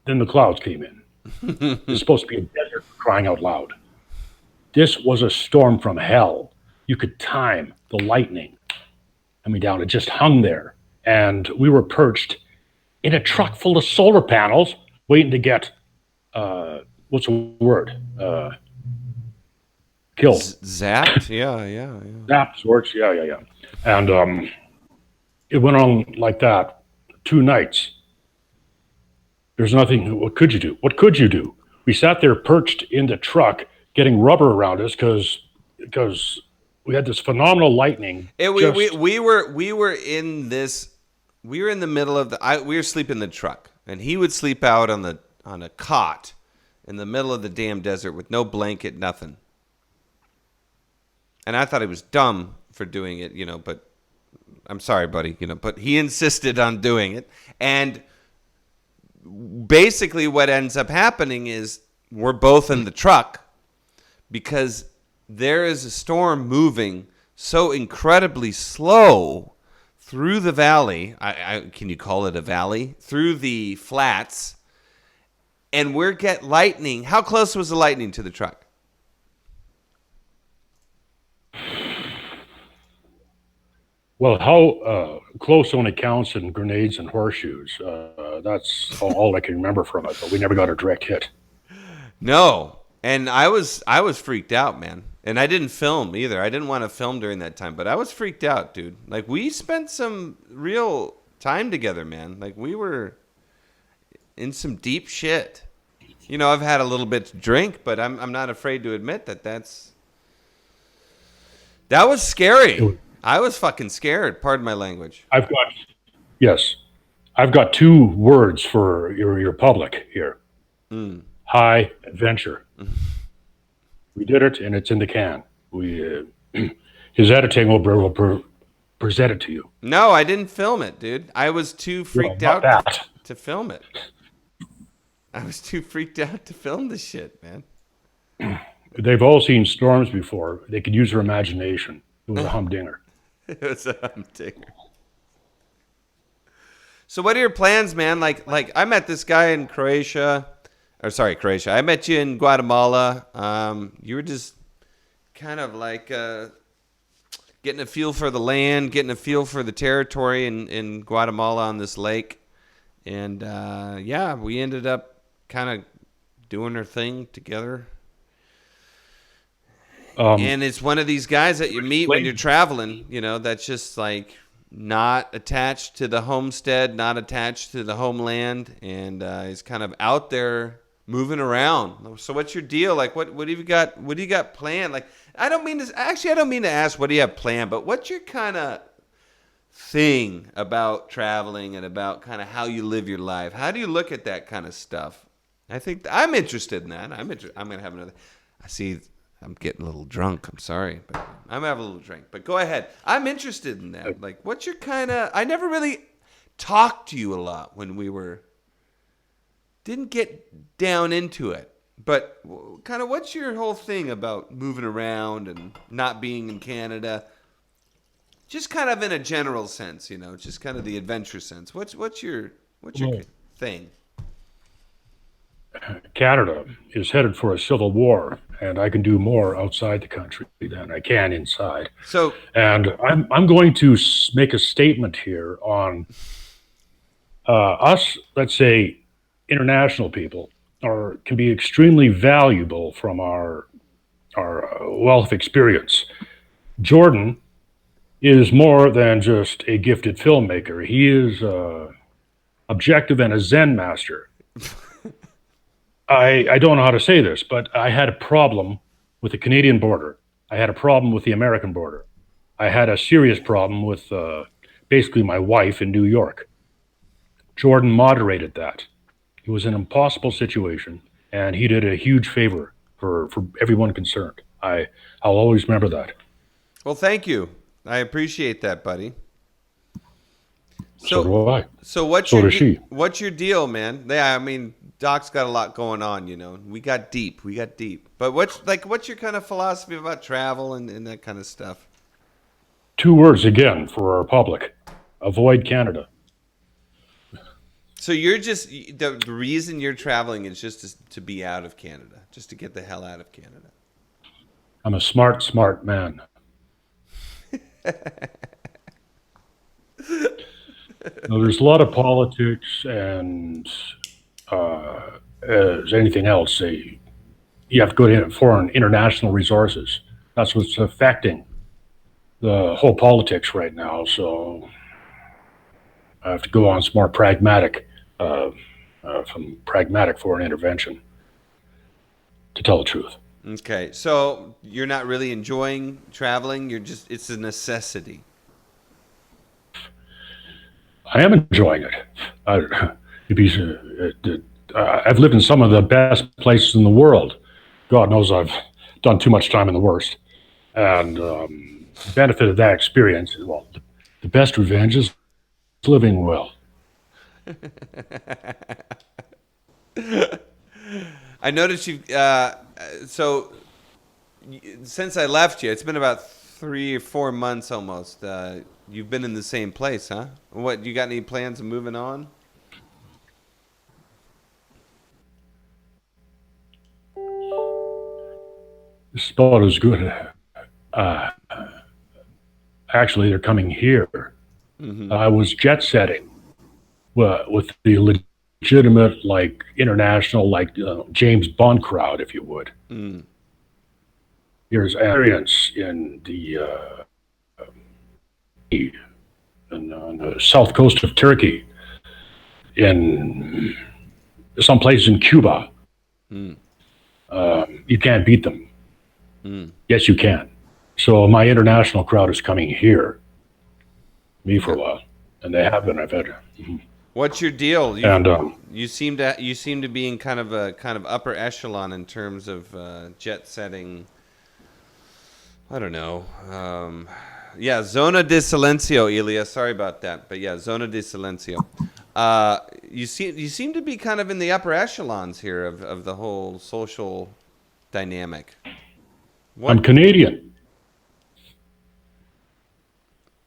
then the clouds came in. It's supposed to be a desert, crying out loud. This was a storm from hell. You could time the lightning coming down. It just hung there. And we were perched in a truck full of solar panels waiting to get, what's the word? Killed. Zapped? Yeah. Zapped, sorts, yeah. And it went on like that 2 nights. There's nothing. What could you do? We sat there perched in the truck getting rubber around us because we had this phenomenal lightning. We were in the middle of we were sleeping in the truck, and he would sleep out on a cot in the middle of the damn desert with no blanket, nothing. And I thought he was dumb for doing it, but I'm sorry, buddy, but he insisted on doing it. And basically what ends up happening is we're both in the truck because there is a storm moving so incredibly slow through the valley. Can you call it a valley? Through the flats. And we're getting lightning. How close was the lightning to the truck? Well, how close only counts in grenades and horseshoes. That's all I can remember from it, but we never got a direct hit. No. And I was freaked out, man. And I didn't film either. I didn't want to film during that time, but I was freaked out, dude. Like, we spent some real time together, man. Like, we were in some deep shit. You know, I've had a little bit to drink, but I'm not afraid to admit that that was scary. I was fucking scared. Pardon my language. Yes, I've got 2 words for your public here. High adventure. We did it, and it's in the can. His editing will present it to you. No, I didn't film it, dude. I was too freaked out to film it. I was too freaked out to film the shit, man. They've all seen storms before. They could use their imagination. It was a humdinger. It was a humdinger. So what are your plans, man? Like I met this guy in Croatia. I met you in Guatemala. You were just kind of like getting a feel for the land, getting a feel for the territory in Guatemala on this lake. And yeah, we ended up kind of doing our thing together. And it's one of these guys that you meet when you're traveling, you know, that's just like not attached to the homestead, not attached to the homeland, and is kind of out there moving around. So what's your deal? Like, what have you got? What do you got planned? Like, I don't mean to ask what do you have planned, but what's your kind of thing about traveling and about kind of how you live your life? How do you look at that kind of stuff? I think I'm interested in that. I'm going to have another. I see I'm getting a little drunk. I'm sorry, but I'm going to have a little drink. But go ahead. I'm interested in that. Like, what's your kind of... I never really talked to you a lot when we were... Didn't get down into it. But kind of what's your whole thing about moving around and not being in Canada? Just kind of in a general sense, you know, just kind of the adventure sense. What's your thing? Canada is headed for a civil war, and I can do more outside the country than I can inside. And I'm going to make a statement here on us. Let's say international people can be extremely valuable from our wealth of experience. Jordan is more than just a gifted filmmaker. He is objective and a Zen master. I don't know how to say this, but I had a problem with the Canadian border. I had a problem with the American border. I had a serious problem with basically my wife in New York. Jordan moderated that. It was an impossible situation, and he did a huge favor for everyone concerned. I'll always remember that. Well, thank you. I appreciate that, buddy. So do I. So what's so does she. What's your deal, man? Yeah, I mean, Doc's got a lot going on, you know. We got deep. But what's your kind of philosophy about travel and that kind of stuff? 2 words again for our public. Avoid Canada. So you're just the reason you're traveling is just to be out of Canada, just to get the hell out of Canada. I'm a smart man. Now, there's a lot of politics, and as anything else, you have to go to foreign international resources. That's what's affecting the whole politics right now. So I have to go on some more pragmatic foreign intervention, to tell the truth. Okay, so you're not really enjoying traveling. It's a necessity. I am enjoying it. I've lived in some of the best places in the world. God knows I've done too much time in the worst. And the benefit of that experience is, well, the best revenge is living well. I noticed you've... so since I left you, it's been about 3 or 4 months almost. You've been in the same place, huh? What, you got any plans of moving on? It's about as good. Actually, they're coming here. Mm-hmm. I was jet setting with the legitimate, like, international, like, James Bond crowd, if you would. Mm. Here's experience in on the south coast of Turkey, in some places in Cuba, You can't beat them. Yes, you can. So my international crowd is coming here, me for a while, and they have been. I've had, What's your deal? and You seem to be in kind of upper echelon in terms of jet setting. I don't know. Yeah, Zona de Silencio, Ilya. Sorry about that, but yeah, Zona de Silencio. You seem to be kind of in the upper echelons here of the whole social dynamic. I'm Canadian.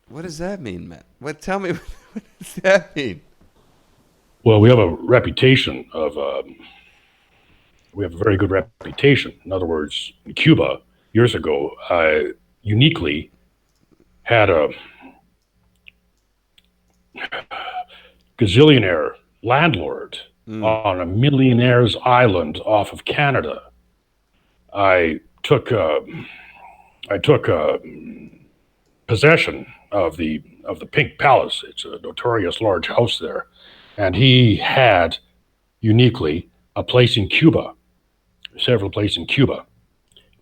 What does that mean, Matt? Tell me, what does that mean? Well, we have a reputation of. We have a very good reputation. In other words, in Cuba years ago, I uniquely had a gazillionaire landlord on a millionaire's island off of Canada. I took possession of the Pink Palace. It's a notorious large house there, and he had uniquely a place in Cuba, several places in Cuba,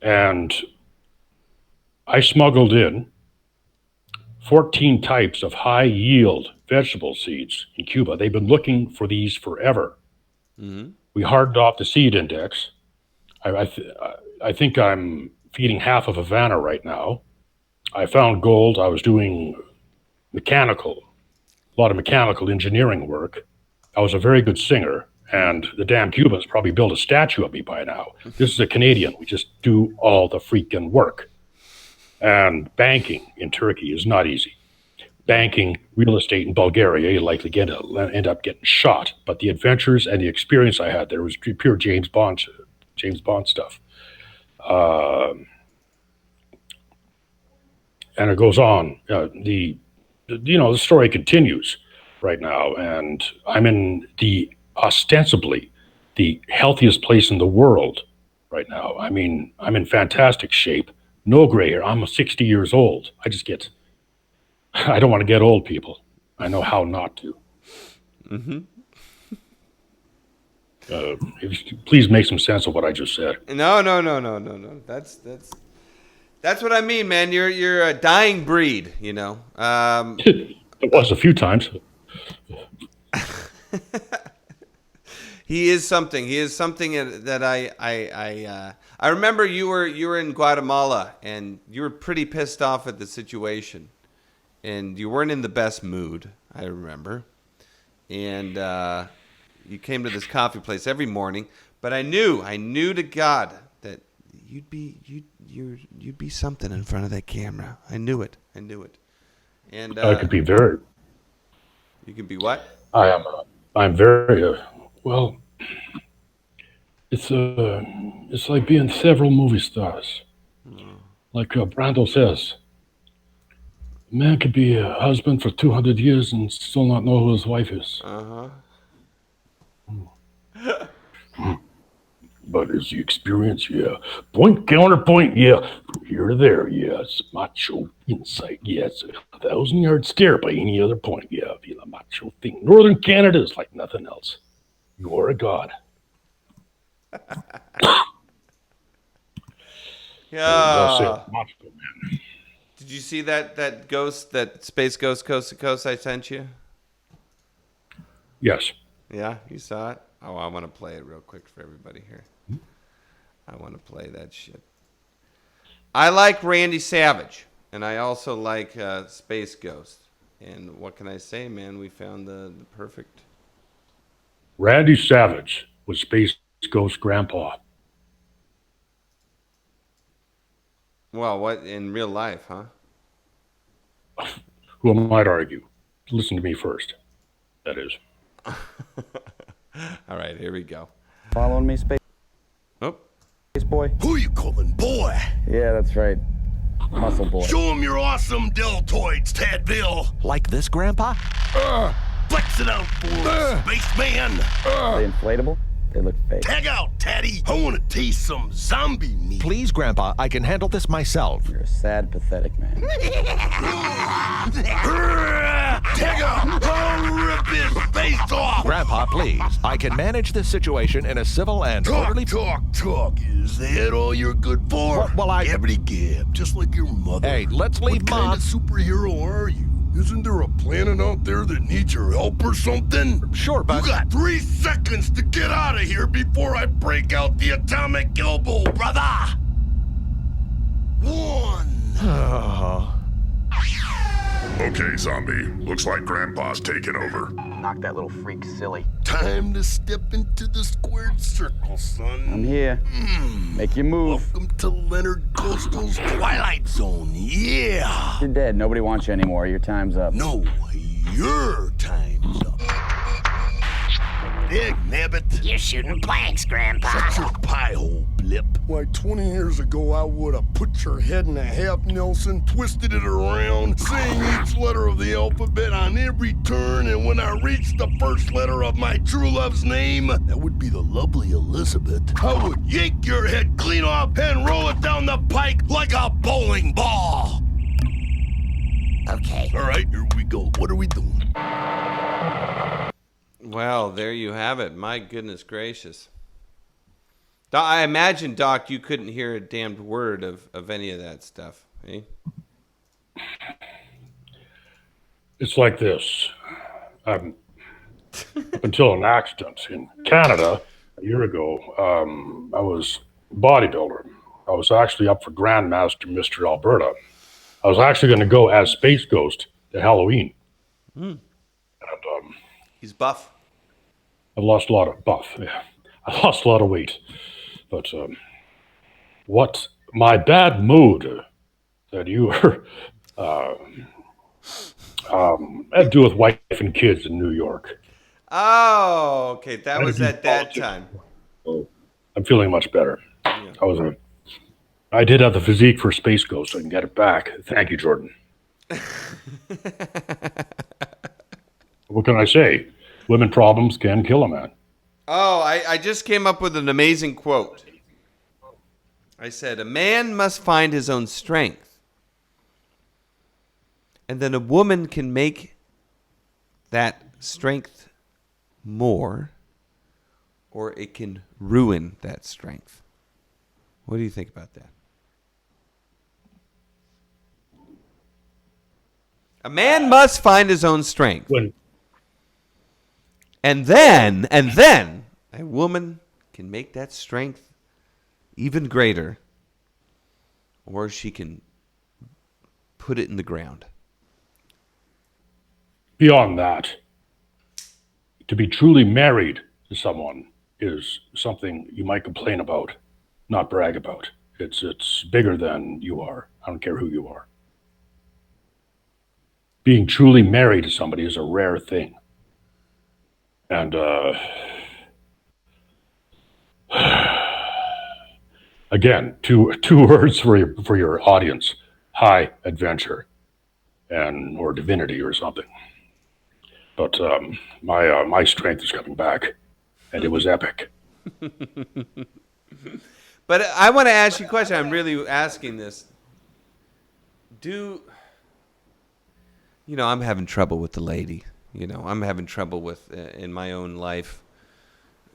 and I smuggled in 14 types of high yield vegetable seeds in Cuba. They've been looking for these forever. We hardened off the seed index. I think I'm feeding half of Havana right now. I found gold. I was doing a lot of mechanical engineering work. I was a very good singer, and the damn Cubans probably built a statue of me by now. This is a Canadian. We just do all the freaking work. And banking in Turkey is not easy. Banking, real estate in Bulgaria, you likely end up getting shot. But the adventures and the experience I had there was pure James Bond stuff. And it goes on. The story continues right now, and I'm in ostensibly the healthiest place in the world right now. I mean, I'm in fantastic shape. No gray hair. I'm 60 years old. I don't want to get old, people. I know how not to. Please make some sense of what I just said. No. That's what I mean, man. You're a dying breed, you know. It was a few times. He is something. He is something that I remember you were in Guatemala and you were pretty pissed off at the situation, and you weren't in the best mood. I remember, and you came to this coffee place every morning. But I knew to God that you'd be something in front of that camera. I knew it. And I could be very. You can be what? I'm very well. It's like being several movie stars. Like Brando says, a man could be a husband for 200 years and still not know who his wife is. But is the experience, yeah. Point, counterpoint, yeah. From here to there, yeah. It's macho insight, yeah. It's a 1,000-yard stare by any other point, yeah. Feel a macho thing. Northern Canada is like nothing else. You are a god. Yeah. Macho man. Did you see that ghost, that space ghost coast to coast I sent you? Yes. Yeah, you saw it? Oh, I want to play it real quick for everybody here. I want to play that shit. I like Randy Savage, and I also like Space Ghost. And what can I say, man? We found the perfect. Randy Savage was Space Ghost Grandpa. Well, what in real life, huh? Who might argue? Listen to me first. That is. All right, here we go. Following me, Space Boy? Who you calling boy? Yeah, that's right. Muscle Boy. Show him your awesome deltoids, Tadville. Like this, Grandpa? Flex it out for us, spaceman. Are they inflatable? They look fake. Tag out, Taddy. I want to taste some zombie meat. Please, Grandpa, I can handle this myself. You're a sad, pathetic man. Tag out. I'll rip his face off. Grandpa, please. I can manage this situation in a civil and orderly... Talk. Is that all you're good for? Well, I... Gabbity gab, just like your mother. Hey, let's leave What Mom... kind of superhero are you? Isn't there a planet out there that needs your help or something? Sure, but... You got 3 seconds to get out of here before I break out the atomic elbow, brother! 1. Okay, zombie. Looks like Grandpa's taking over. Knock that little freak silly. Time to step into the squared circle, son. I'm here. Make your move. Welcome to Leonard Coastal's Twilight Zone, yeah! You're dead. Nobody wants you anymore. Your time's up. No, your time's up. Dig, nabbit. You're shooting blanks, Grandpa. Shut your pie hole, blip. Why, 20 years ago, I would have put your head in a half Nelson, twisted it around, saying each letter of the alphabet on every turn, and when I reached the first letter of my true love's name, that would be the lovely Elizabeth, I would yank your head clean off and roll it down the pike like a bowling ball. Okay. All right, here we go. What are we doing? Well, there you have it. My goodness gracious. I imagine, Doc, you couldn't hear a damned word of any of that stuff, eh? It's like this. Up until an accident in Canada a year ago, I was a bodybuilder. I was actually up for Grandmaster Mr. Alberta. I was actually going to go as Space Ghost to Halloween. And he's buff. I've lost a lot of buff. Yeah, I lost a lot of weight. But what my bad mood that you were had to do with wife and kids in New York. Oh, okay. That was at that time. Oh, I'm feeling much better. Yeah. I did have the physique for Space Ghost, so I can get it back. Thank you, Jordan. What can I say? Women problems can kill a man. Oh, I just came up with an amazing quote. I said, a man must find his own strength. And then a woman can make that strength more, or it can ruin that strength. What do you think about that? A man must find his own strength. And then a woman can make that strength even greater, or she can put it in the ground. Beyond that, to be truly married to someone is something you might complain about, not brag about. It's bigger than you are. I don't care who you are. Being truly married to somebody is a rare thing. And again, two words for your audience: high adventure, or divinity or something. But my strength is coming back, and it was epic. But I want to ask you a question. I'm really asking this. I'm having trouble with the lady. I'm having trouble with, in my own life,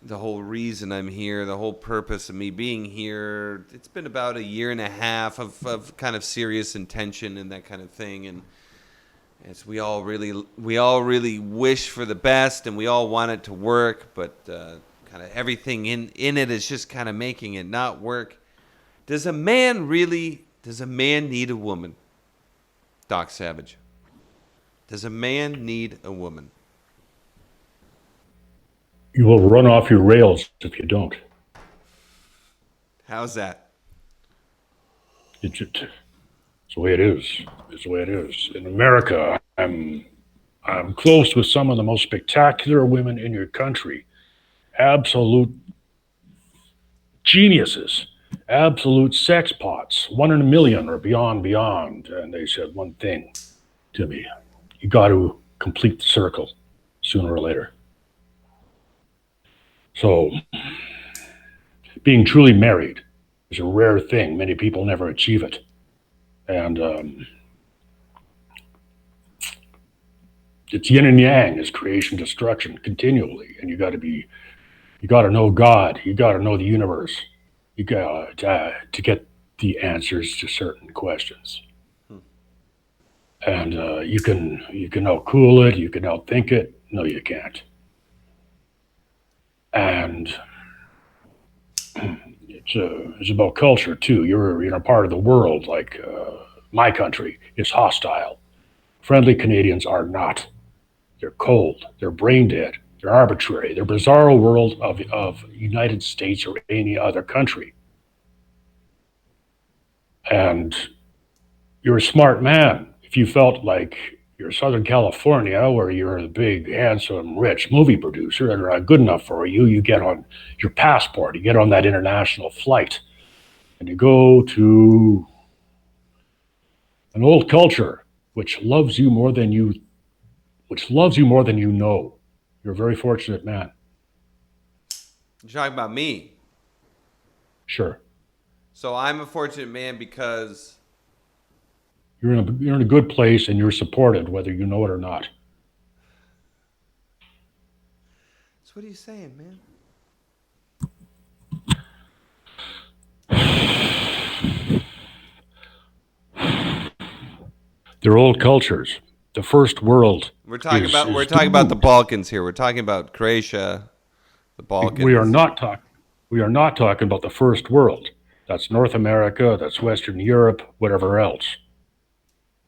the whole reason I'm here, the whole purpose of me being here. It's been about a year and a half of kind of serious intention and that kind of thing. And as we all really wish for the best, and we all want it to work, but kind of everything in it is just kind of making it not work. Does a man need a woman? Doc Savage. Does a man need a woman? You will run off your rails if you don't. How's that? It's the way it is. It's the way it is. In America, I'm close with some of the most spectacular women in your country. Absolute geniuses. Absolute sex pots. 1 in a million or beyond. And they said one thing to me: you got to complete the circle sooner or later. So, being truly married is a rare thing. Many people never achieve it. And it's yin and yang, is creation, destruction, continually. And you got to know God. You got to know the universe. You got to get the answers to certain questions. And you can outcool it. You can outthink it. No, you can't. And it's about culture too. You're part of the world. Like my country is hostile. Friendly Canadians are not. They're cold. They're brain dead. They're arbitrary. They're bizarro world of United States or any other country. And you're a smart man if you felt like you're Southern California, where you're the big, handsome, rich movie producer, and they're not good enough for you. You get on your passport. You get on that international flight, and you go to an old culture which loves you more than you know. You're a very fortunate man. You're talking about me. Sure. So I'm a fortunate man because You're in a good place and you're supported, whether you know it or not. So what are you saying, man? They're old cultures. The first world. We're talking about the Balkans here. We're talking about Croatia, the Balkans. We are not talking about the first world. That's North America, that's Western Europe, whatever else.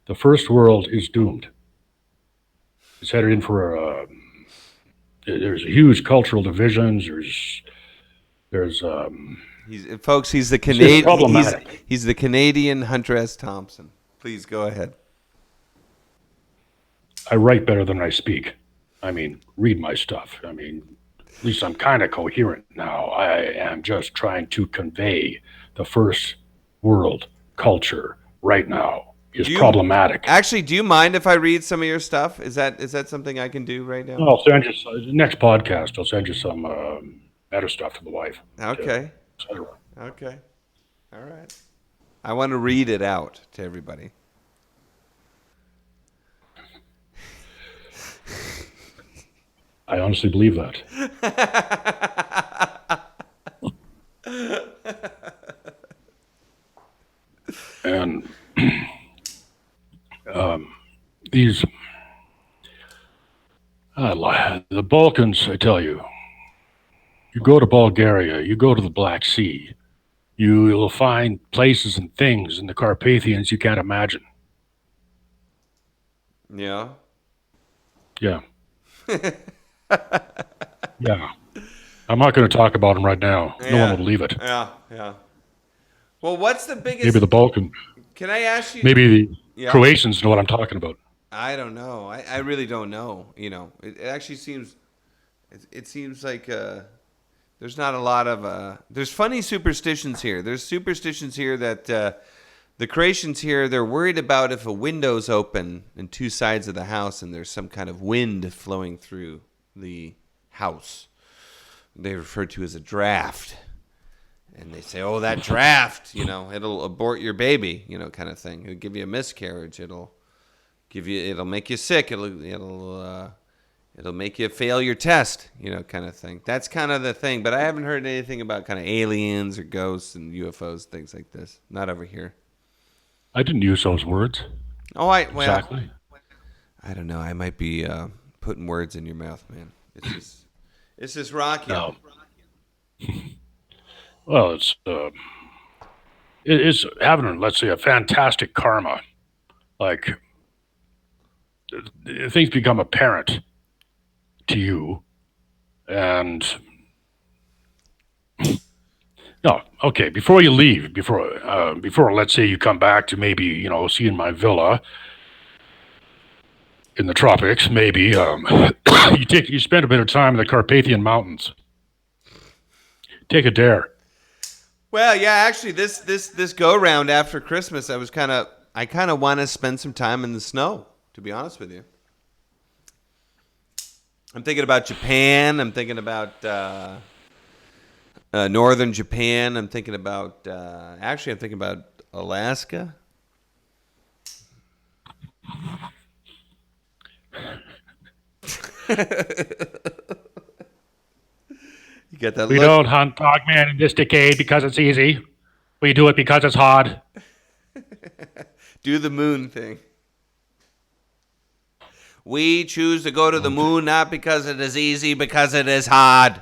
The first world is doomed. It's headed in for there's huge cultural divisions. There's he's the Canadian. Problematic. He's the Canadian Hunter S. Thompson. Please go ahead. I write better than I speak. I mean, read my stuff. I mean, at least I'm kind of coherent now. I am just trying to convey the first world culture right now is problematic. Actually, do you mind if I read some of your stuff? Is that something I can do right now? I'll send you next podcast. I'll send you some better stuff to the wife. Okay. Okay. All right. I want to read it out to everybody. I honestly believe that. And the Balkans, I tell you, you go to Bulgaria, you go to the Black Sea, you'll find places and things in the Carpathians you can't imagine. Yeah. Yeah. Yeah. I'm not going to talk about them right now. No one will believe it. Yeah. Well, what's the biggest... Maybe the Balkan. Can I ask you... Maybe the Croatians know what I'm talking about. I don't know. I really don't know. You know, it actually seems... It seems like there's not a lot of... there's funny superstitions here. There's superstitions here that the Croatians here, they're worried about if a window's open in two sides of the house and there's some kind of wind flowing through the house. They refer to as a draft. And they say, oh, that draft, you know, it'll abort your baby, you know, kind of thing. It'll give you a miscarriage. It'll make you sick. It'll make you fail your test, you know, kind of thing. That's kind of the thing. But I haven't heard anything about kind of aliens or ghosts and UFOs, things like this. Not over here. I didn't use those words. Oh, exactly. I don't know. I might be putting words in your mouth, man. It's just rocky. No. Well, it's having, let's say, a fantastic karma. Like, things become apparent to you, and no, okay. Before you leave, before let's say you come back to maybe, you know, seeing my villa in the tropics, maybe you spend a bit of time in the Carpathian Mountains. Take a dare. Well, yeah, actually, this go round after Christmas, I kind of want to spend some time in the snow. To be honest with you, I'm thinking about Japan. I'm thinking about northern Japan. I'm thinking about I'm thinking about Alaska. You got that We look. don't hunt dogman in this decade because it's easy. We do it because it's hard. Do the moon thing. We choose to go to the moon not because it is easy, because it is hard.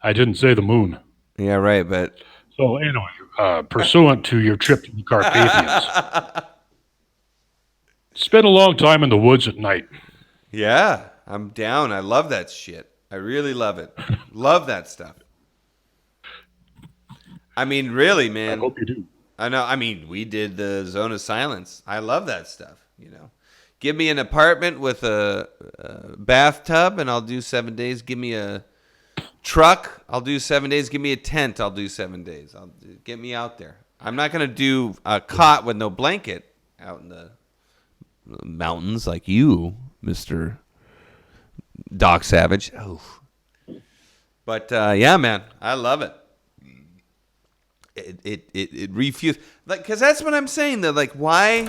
I didn't say the moon. Yeah, right, but... So anyway, pursuant to your trip to the Carpathians, spend a long time in the woods at night. Yeah, I'm down. I love that shit. I really love it. Love that stuff. I mean, really, man. I hope you do. I know. I mean, we did the Zone of Silence. I love that stuff, you know. Give me an apartment with a bathtub, and I'll do 7 days. Give me a truck, I'll do 7 days. Give me a tent, I'll do 7 days. Get me out there. I'm not going to do a cot with no blanket out in the mountains like you, Mr. Doc Savage. Oh. But, yeah, man, I love it. It refused, like, because that's what I'm saying though. Like, why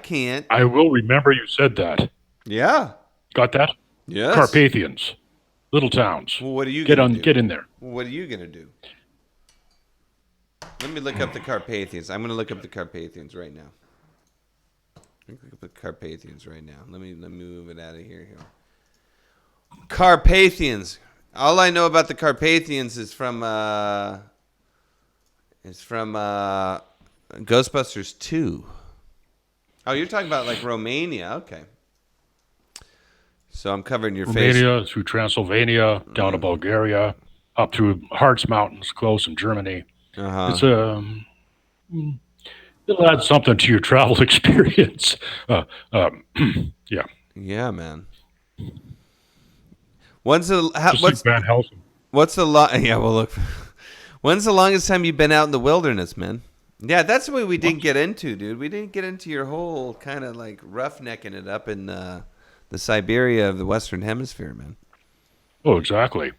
can't I will remember you said that. Yeah, got that? Yes. Carpathians, little towns. Well, what are you get gonna on? do? Get in there. Well, what are you gonna do? Let me look up the Carpathians. I'm gonna look up the Carpathians right now. Look up the Carpathians right now. Let me move it out of here. Carpathians. All I know about the Carpathians is from Ghostbusters 2. Oh, you're talking about like Romania. Okay. So I'm covering your Romania, face. through Transylvania, down to Bulgaria, up through Harz Mountains, close in Germany. Uh-huh. It's it'll add something to your travel experience. Yeah. Yeah, man. What's Van Helsing? What's the yeah? Well, look. When's the longest time you've been out in the wilderness, man? Yeah, that's the way we didn't get into, dude. We didn't get into your whole kind of like roughnecking it up in the Siberia of the Western Hemisphere, man. Oh, exactly.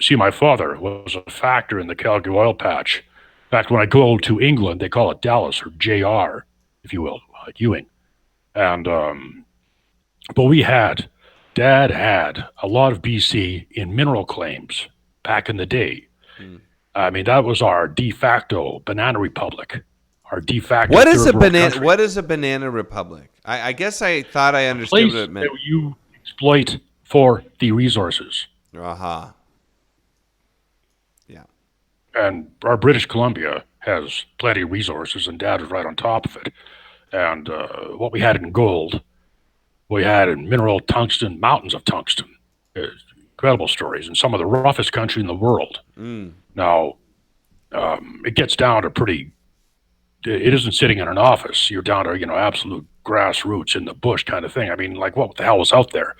See, my father was a factor in the Calgary oil patch. In fact, when I go to England, they call it Dallas, or JR, if you will, like Ewing. And but Dad had a lot of BC in mineral claims back in the day. I mean, that was our de facto banana republic. Our de facto. What is a banana? What is a banana republic? I guess I thought I understood what it meant. That you exploit for the resources. Uh-huh. Yeah. And our British Columbia has plenty of resources, and Dad was right on top of it. And what we had in gold, we had in mineral tungsten, mountains of tungsten. Incredible stories, in some of the roughest country in the world. Now, it gets down to it isn't sitting in an office. You're down to, absolute grassroots in the bush kind of thing. I mean, like, what the hell was out there?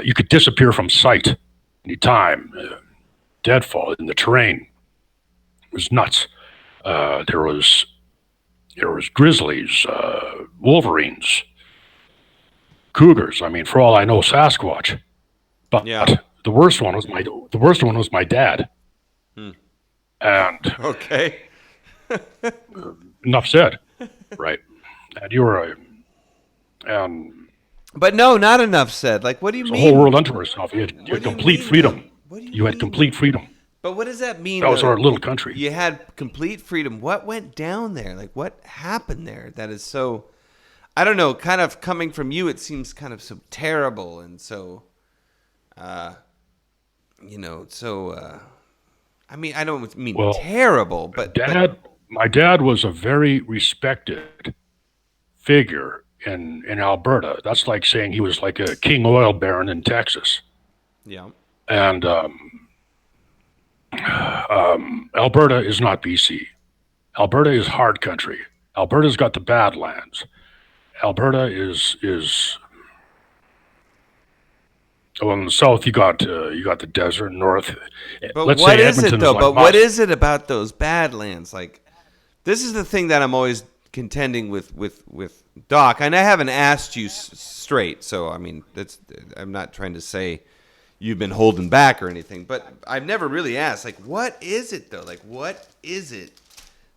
You could disappear from sight anytime. Deadfall in the terrain. It was nuts. There was grizzlies, wolverines, cougars. I mean, for all I know, Sasquatch. But the worst one was my dad. And okay, enough said, right? And you were but no, not enough said. Like, what do you mean? The whole world unto herself. You had complete freedom. You had complete freedom. But what does that mean? That was our little country. You had complete freedom. What went down there? Like, what happened there? That is so, I don't know, kind of coming from you, it seems kind of so terrible and so, I mean, I don't mean terrible, but my dad was a very respected figure in Alberta. That's like saying he was like a king oil baron in Texas. Yeah. And Alberta is not BC. Alberta is hard country. Alberta's got the Badlands. Alberta is well, in the south you got the desert. North, but let's what say is Edmonton it though? Like but what is it about those Badlands? Like, this is the thing that I'm always contending with Doc, and I haven't asked you straight. So I mean, I'm not trying to say you've been holding back or anything. But I've never really asked, like, what is it though? Like, what is it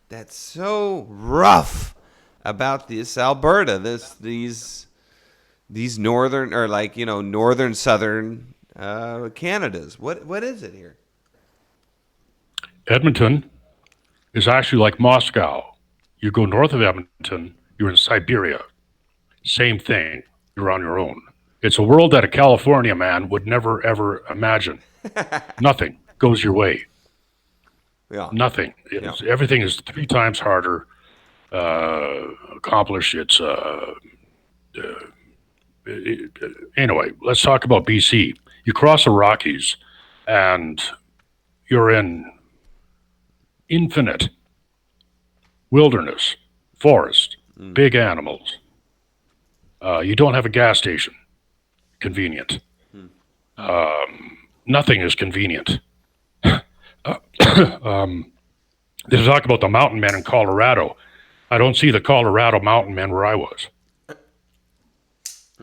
that's so rough about this Alberta? These northern or like northern southern Canadas. What is it here? Edmonton is actually like Moscow. You go north of Edmonton, you're in Siberia. Same thing. You're on your own. It's a world that a California man would never, ever imagine. Nothing goes your way. Yeah. Nothing. Everything is 3 times harder. Accomplish. Anyway, let's talk about BC. You cross the Rockies, and you're in infinite wilderness, forest, big animals. You don't have a gas station. Convenient. Nothing is convenient. They talk about the mountain men in Colorado. I don't see the Colorado mountain men where I was.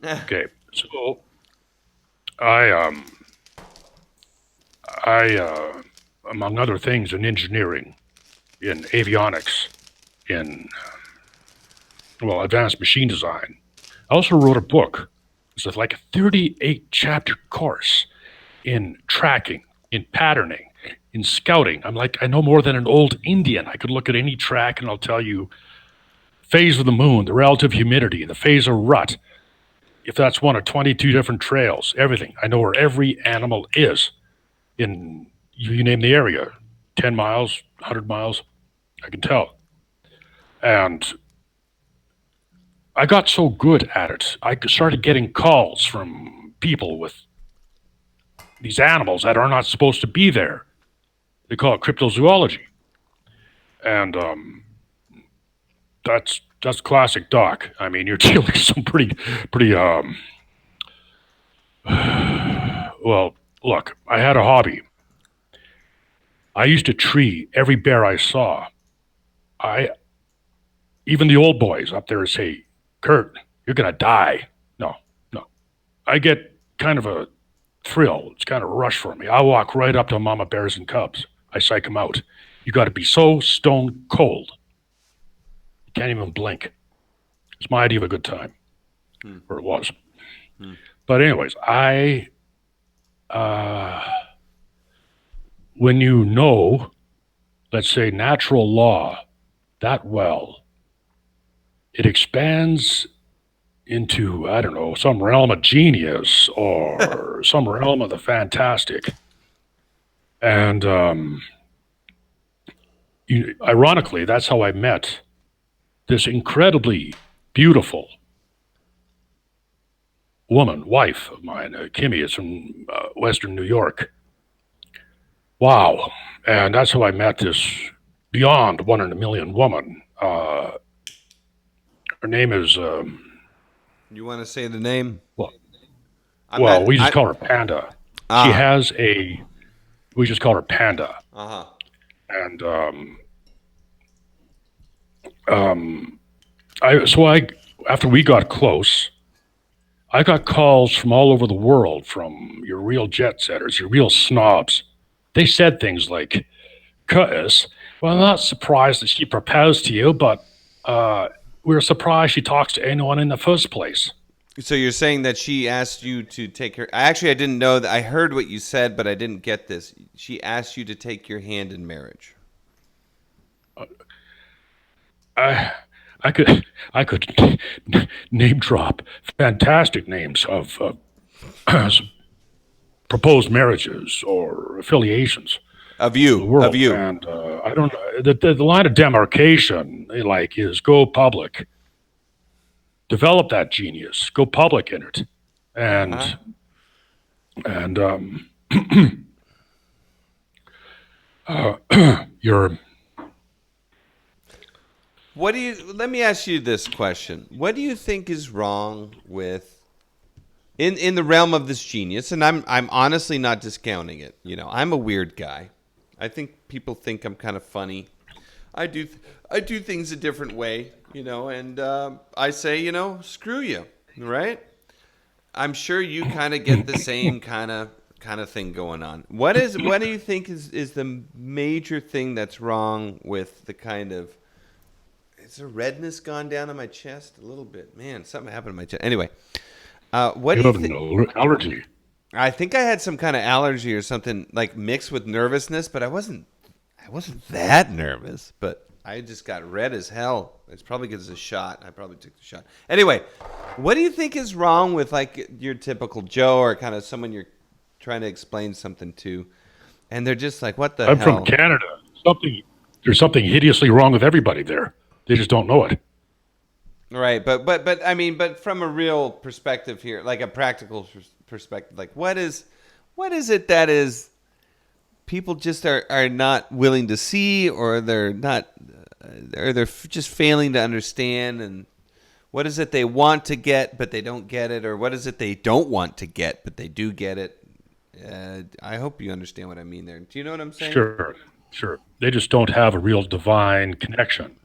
Okay, so I among other things, in engineering, in avionics, in advanced machine design. I also wrote a book. It's like a 38-chapter course in tracking, in patterning, in scouting. I know more than an old Indian. I could look at any track and I'll tell you phase of the moon, the relative humidity, the phase of rut, if that's one of 22 different trails, everything. I know where every animal is in, you name the area, 10 miles, 100 miles, I can tell. And I got so good at it, I started getting calls from people with these animals that are not supposed to be there. They call it cryptozoology. And that's classic Doc. I mean, you're dealing with some pretty well, look, I had a hobby. I used to tree every bear I saw. Even the old boys up there say, Kurt, you're going to die. No. I get kind of a thrill. It's kind of a rush for me. I walk right up to mama bears and cubs. I psych them out. You got to be so stone cold. You can't even blink. It's my idea of a good time. Or it was. But anyways, when you know, let's say, natural law that well, it expands into, I don't know, some realm of genius or some realm of the fantastic. And ironically, that's how I met this incredibly beautiful woman, wife of mine, Kimmy, is from Western New York. Wow. And that's how I met this beyond 1 in a million woman. Her name is... you want to say the name? We just call her Panda. She has we just call her Panda. Uh-huh. And after we got close, I got calls from all over the world, from your real jet setters, your real snobs. They said things like, Curtis, well, I'm not surprised that she proposed to you, but we're surprised she talks to anyone in the first place. So you're saying that she asked you to take her... Actually, I didn't know that. I heard what you said, but I didn't get this. She asked you to take your hand in marriage. I could name drop fantastic names of proposed marriages or affiliations of you. The world. Of you, and I don't know. The line of demarcation, is go public. Develop that genius. Go public in it, and you're. Let me ask you this question. What do you think is wrong with in the realm of this genius? And I'm honestly not discounting it. I'm a weird guy. I think people think I'm kind of funny. I do things a different way, and I say, screw you, right? I'm sure you kind of get the same kind kind of thing going on. What do you think is the major thing that's wrong with the kind of, is there redness gone down on my chest a little bit? Man, something happened to my chest. Anyway, what do you think? An allergy. I think I had some kind of allergy or something like mixed with nervousness, but I wasn't that nervous, but I just got red as hell. It's probably because of a shot. I probably took the shot. Anyway, what do you think is wrong with like your typical Joe or kind of someone you're trying to explain something to, and they're just like, what the I'm hell? from Canada. There's something hideously wrong with everybody there. They just don't know it. Right, but I mean, but from a real perspective here, like a practical perspective, like what is it that is people just are not willing to see, or they're just failing to understand, and what is it they want to get but they don't get it, or what is it they don't want to get but they do get it? I hope you understand what I mean there. Do you know what I'm saying? Sure. They just don't have a real divine connection,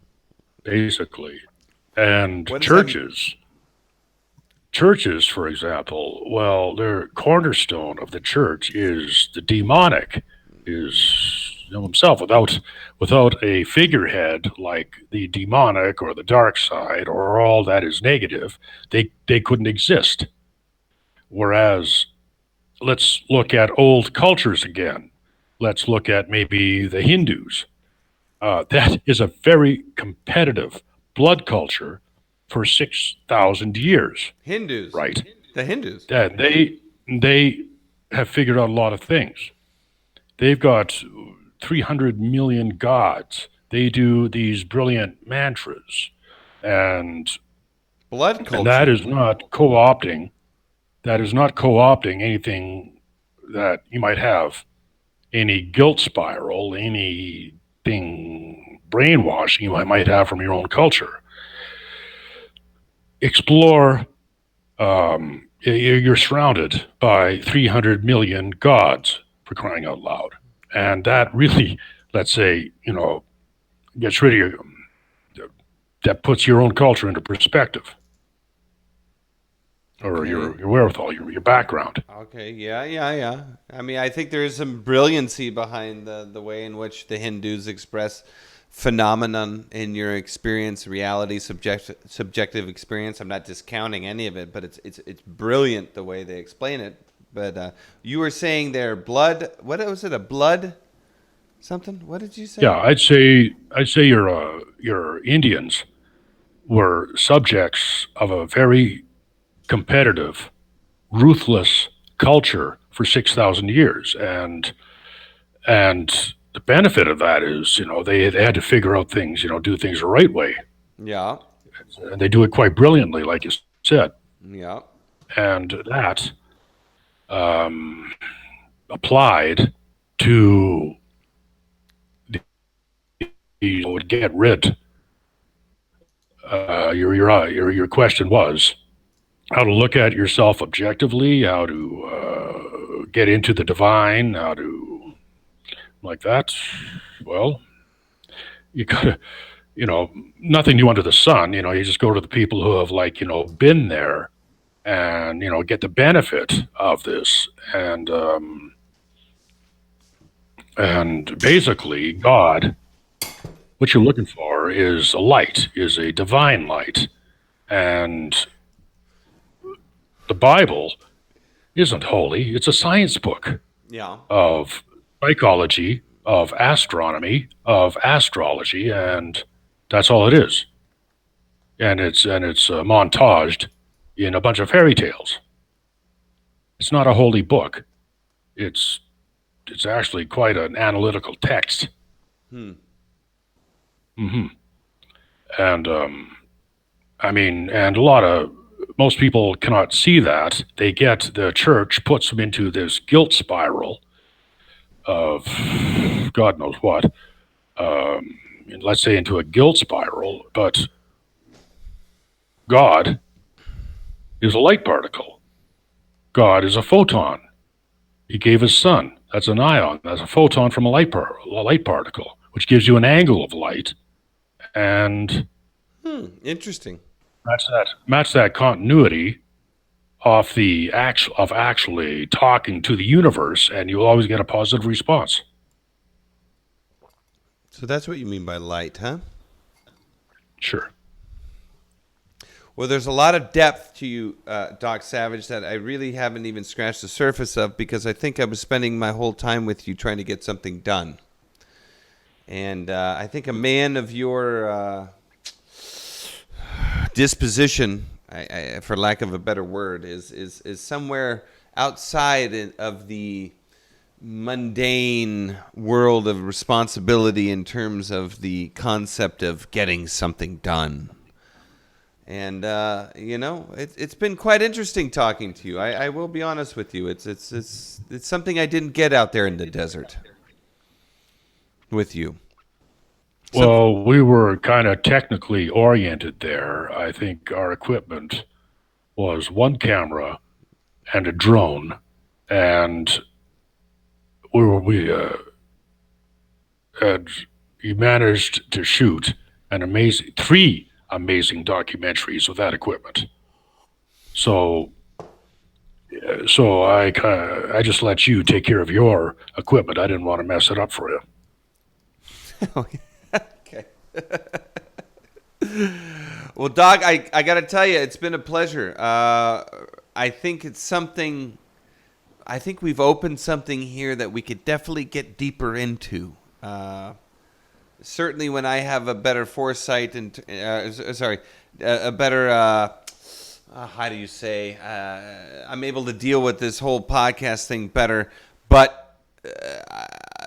basically. And churches, for example, well, their cornerstone of the church is the demonic, is himself. Without a figurehead like the demonic or the dark side or all that is negative, they couldn't exist. Whereas, let's look at old cultures again. Let's look at maybe the Hindus. That is a very competitive blood culture for 6,000 years. Hindus, right? The Hindus. And they have figured out a lot of things. They've got 300 million gods. They do these brilliant mantras, and blood culture. And that is not co-opting. That is not co-opting anything that you might have, any guilt spiral, anything brainwashing you might have from your own culture. Explore. You're surrounded by 300 million gods, for crying out loud, and that really, let's say, gets rid of you. That puts your own culture into perspective, or Okay. your wherewithal, your background. Okay, yeah. I mean, I think there is some brilliancy behind the way in which the Hindus express phenomenon in your experience, reality, subjective experience. I'm not discounting any of it, but it's brilliant the way they explain it. But you were saying their blood. What was it? A blood something? What did you say? Yeah, I'd say your Indians were subjects of a very competitive, ruthless culture for 6,000 years, and the benefit of that is, they had to figure out things, do things the right way. Yeah. And they do it quite brilliantly, like you said. Yeah. And that applied to would get rid. Your question was how to look at yourself objectively, how to get into the divine, how to like that. Well, you gotta, nothing new under the sun. You just go to the people who have been there and get the benefit of this, and basically God, what you're looking for is a light, is a divine light, and the Bible isn't holy. It's a science book. Yeah. Of psychology, of astronomy, of astrology, and that's all it is. And it's montaged in a bunch of fairy tales. It's not a holy book. It's actually quite an analytical text. Mm-hmm. And most people cannot see that. They get, the church puts them into this guilt spiral of God knows what. Let's say into a guilt spiral, but God is a light particle. God is a photon. He gave his son. That's an ion. That's a photon from a light particle, which gives you an angle of light. And interesting. Match that continuity, of actually talking to the universe, and you'll always get a positive response. So that's what you mean by light, huh? Sure. Well, there's a lot of depth to you, Doc Savage, that I really haven't even scratched the surface of, because I think I was spending my whole time with you trying to get something done. And I think a man of your disposition, for lack of a better word, is somewhere outside of the mundane world of responsibility in terms of the concept of getting something done. And it's been quite interesting talking to you. I will be honest with you. It's something I didn't get out there in the desert with you. Well, we were kind of technically oriented there. I think our equipment was one camera and a drone, and we had you managed to shoot three amazing documentaries with that equipment. So I just let you take care of your equipment. I didn't want to mess it up for you. Okay. Well, Doc, I got to tell you, it's been a pleasure. I think it's something. I think we've opened something here that we could definitely get deeper into. Certainly, when I have a better foresight and a better how do you say? I'm able to deal with this whole podcast thing better. But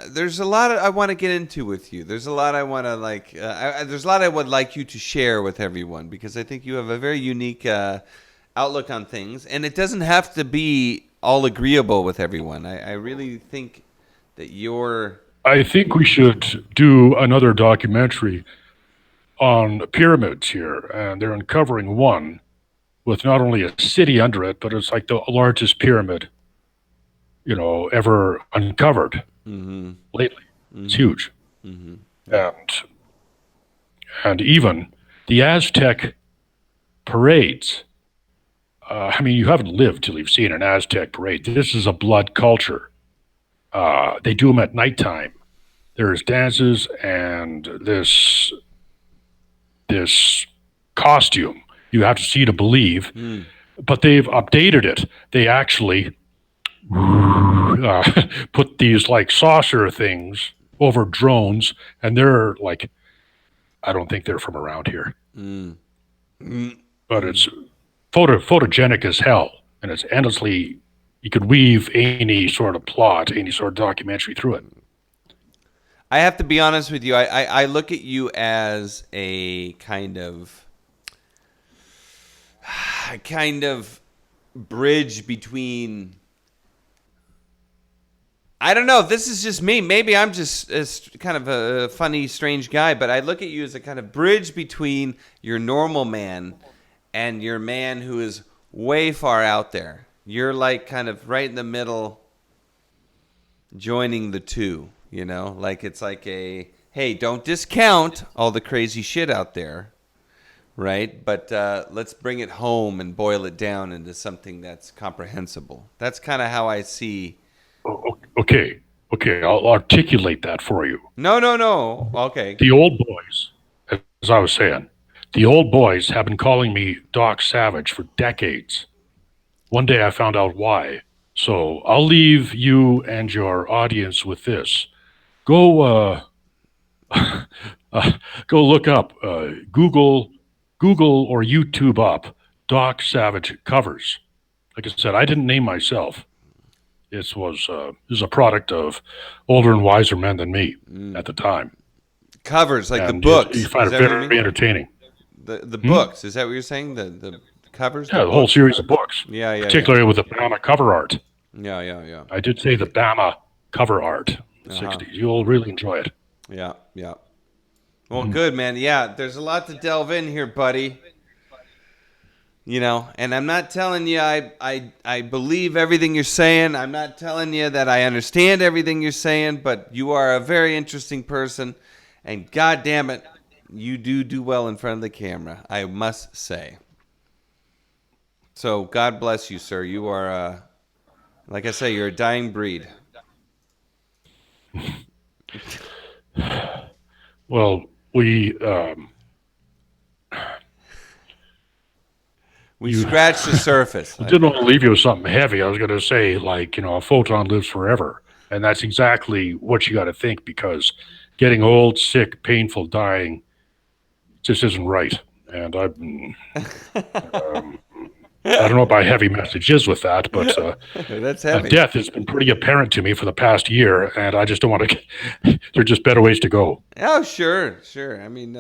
there's a lot I want to get into with you. There's a lot I want to like. There's a lot I would like you to share with everyone, because I think you have a very unique outlook on things, and it doesn't have to be all agreeable with everyone. I really think that you're. I think we should do another documentary on pyramids here, and they're uncovering one with not only a city under it, but it's like the largest pyramid, ever uncovered lately. It's huge. And even the Aztec parades. You haven't lived till you've seen an Aztec parade. This is a blood culture. They do them at nighttime. There's dances and this costume. You have to see to believe. But they've updated it. They actually put these like saucer things over drones, and they're like, I don't think they're from around here. But it's photogenic as hell, and it's endlessly. You could weave any sort of plot, any sort of documentary through it. I have to be honest with you. I look at you as a kind of bridge between. I don't know. This is just me. Maybe I'm just kind of a funny, strange guy, but I look at you as a kind of bridge between your normal man and your man who is way far out there. You're like kind of right in the middle, joining the two, like it's like hey, don't discount all the crazy shit out there, right? But let's bring it home and boil it down into something that's comprehensible. That's kind of how I see. Okay, I'll articulate that for you. No. Okay. The old boys, as I was saying, the old boys have been calling me Doc Savage for decades. One day I found out why. So I'll leave you and your audience with this. Go look up, Google or YouTube up Doc Savage covers. Like I said, I didn't name myself. This was a product of older and wiser men than me at the time. Covers, like and the books. You find it very entertaining. The books, is that what you're saying? The covers? Yeah, the whole series of books. Yeah. Particularly with the Bama cover art. Yeah. I did say the Bama cover art in the 60s. You'll really enjoy it. Yeah. Well, good, man. Yeah, there's a lot to delve in here, buddy. And I'm not telling you I believe everything you're saying. I'm not telling you that I understand everything you're saying, but you are a very interesting person, and God damn it, you do well in front of the camera, I must say. So God bless you, sir. You are, like I say, you're a dying breed. Well, we scratched the surface. I didn't want to leave you with something heavy. I was going to say, like, a photon lives forever. And that's exactly what you got to think, because getting old, sick, painful, dying just isn't right. And I don't know what my heavy message is with that, but that's heavy. Death has been pretty apparent to me for the past year, and I just don't want to. There are just better ways to go. Oh, sure. I mean,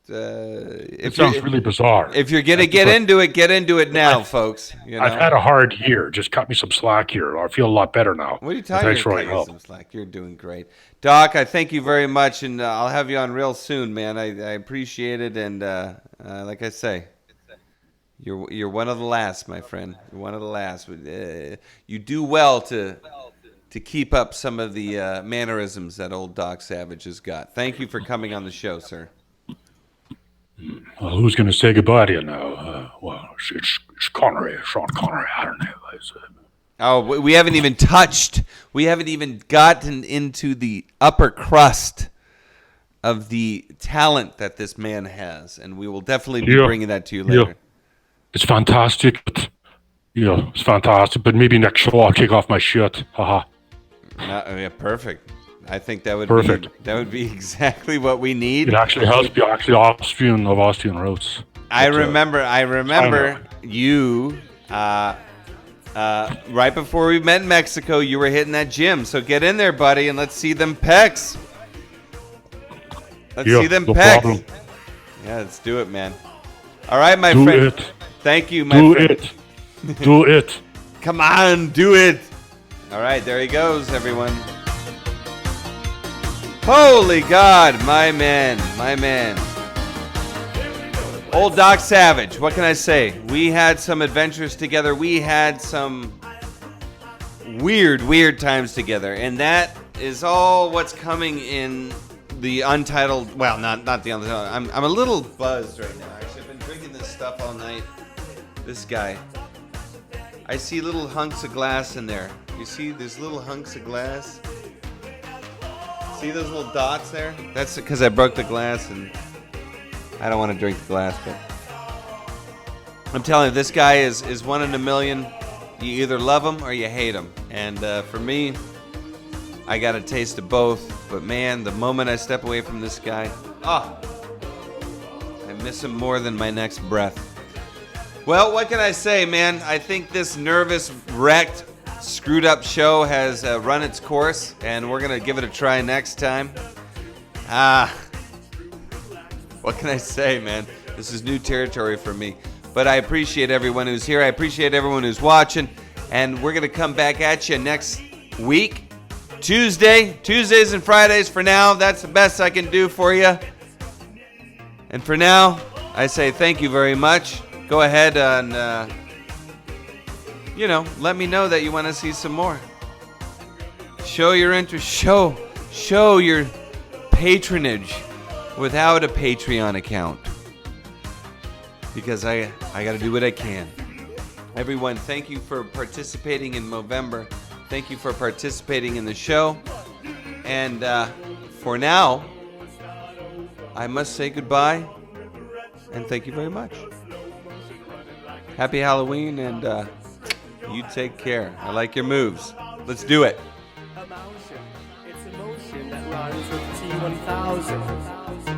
it sounds really bizarre. If you're gonna get into it now, folks. I've had a hard year. Just cut me some slack here. I feel a lot better now. What are you talking Thanks for all about? your help. Some slack. You're doing great, Doc. I thank you very much, and I'll have you on real soon, man. I appreciate it, and like I say. You're one of the last, my friend. You're one of the last. You do well to keep up some of the mannerisms that old Doc Savage has got. Thank you for coming on the show, sir. Well, who's going to say goodbye to you now? Well, it's Connery, Sean Connery. I don't know. Oh, we haven't even touched. We haven't even gotten into the upper crust of the talent that this man has, and we will definitely be bringing that to you later. Yeah. It's fantastic. It's fantastic. But maybe next show I'll take off my shirt. Haha. Yeah, perfect. I think that would perfect. That would be exactly what we need. It actually helps be actually Austrian roots. I remember you right before we met in Mexico. You were hitting that gym, so get in there, buddy, and let's see them pecs. Let's see them pecs. Problem. Yeah, let's do it, man. All right, my friend. Do it. Thank you, my friend. Do it. Come on, do it. All right, there he goes, everyone. Holy God, my man. Old Doc Savage, what can I say? We had some adventures together. We had some weird times together. And that is all what's coming in the untitled, well, not the untitled. I'm a little buzzed right now. Actually, I've been drinking this stuff all night. This guy. I see little hunks of glass in there. You see there's little hunks of glass? See those little dots there? That's because I broke the glass and I don't want to drink the glass, but I'm telling you, this guy is one in a million. You either love him or you hate him. And for me, I got a taste of both. But man, the moment I step away from this guy, I miss him more than my next breath. Well, what can I say, man? I think this nervous, wrecked, screwed up show has run its course, and we're going to give it a try next time. What can I say, man? This is new territory for me. But I appreciate everyone who's here. I appreciate everyone who's watching. And we're going to come back at you next week. Tuesdays and Fridays for now. That's the best I can do for you. And for now, I say thank you very much. Go ahead and, let me know that you want to see some more. Show your interest. Show your patronage without a Patreon account. Because I got to do what I can. Everyone, thank you for participating in Movember. Thank you for participating in the show. And for now, I must say goodbye. And thank you very much. Happy Halloween, and you take care. I like your moves. Let's do it. It's emotion that runs with T1000.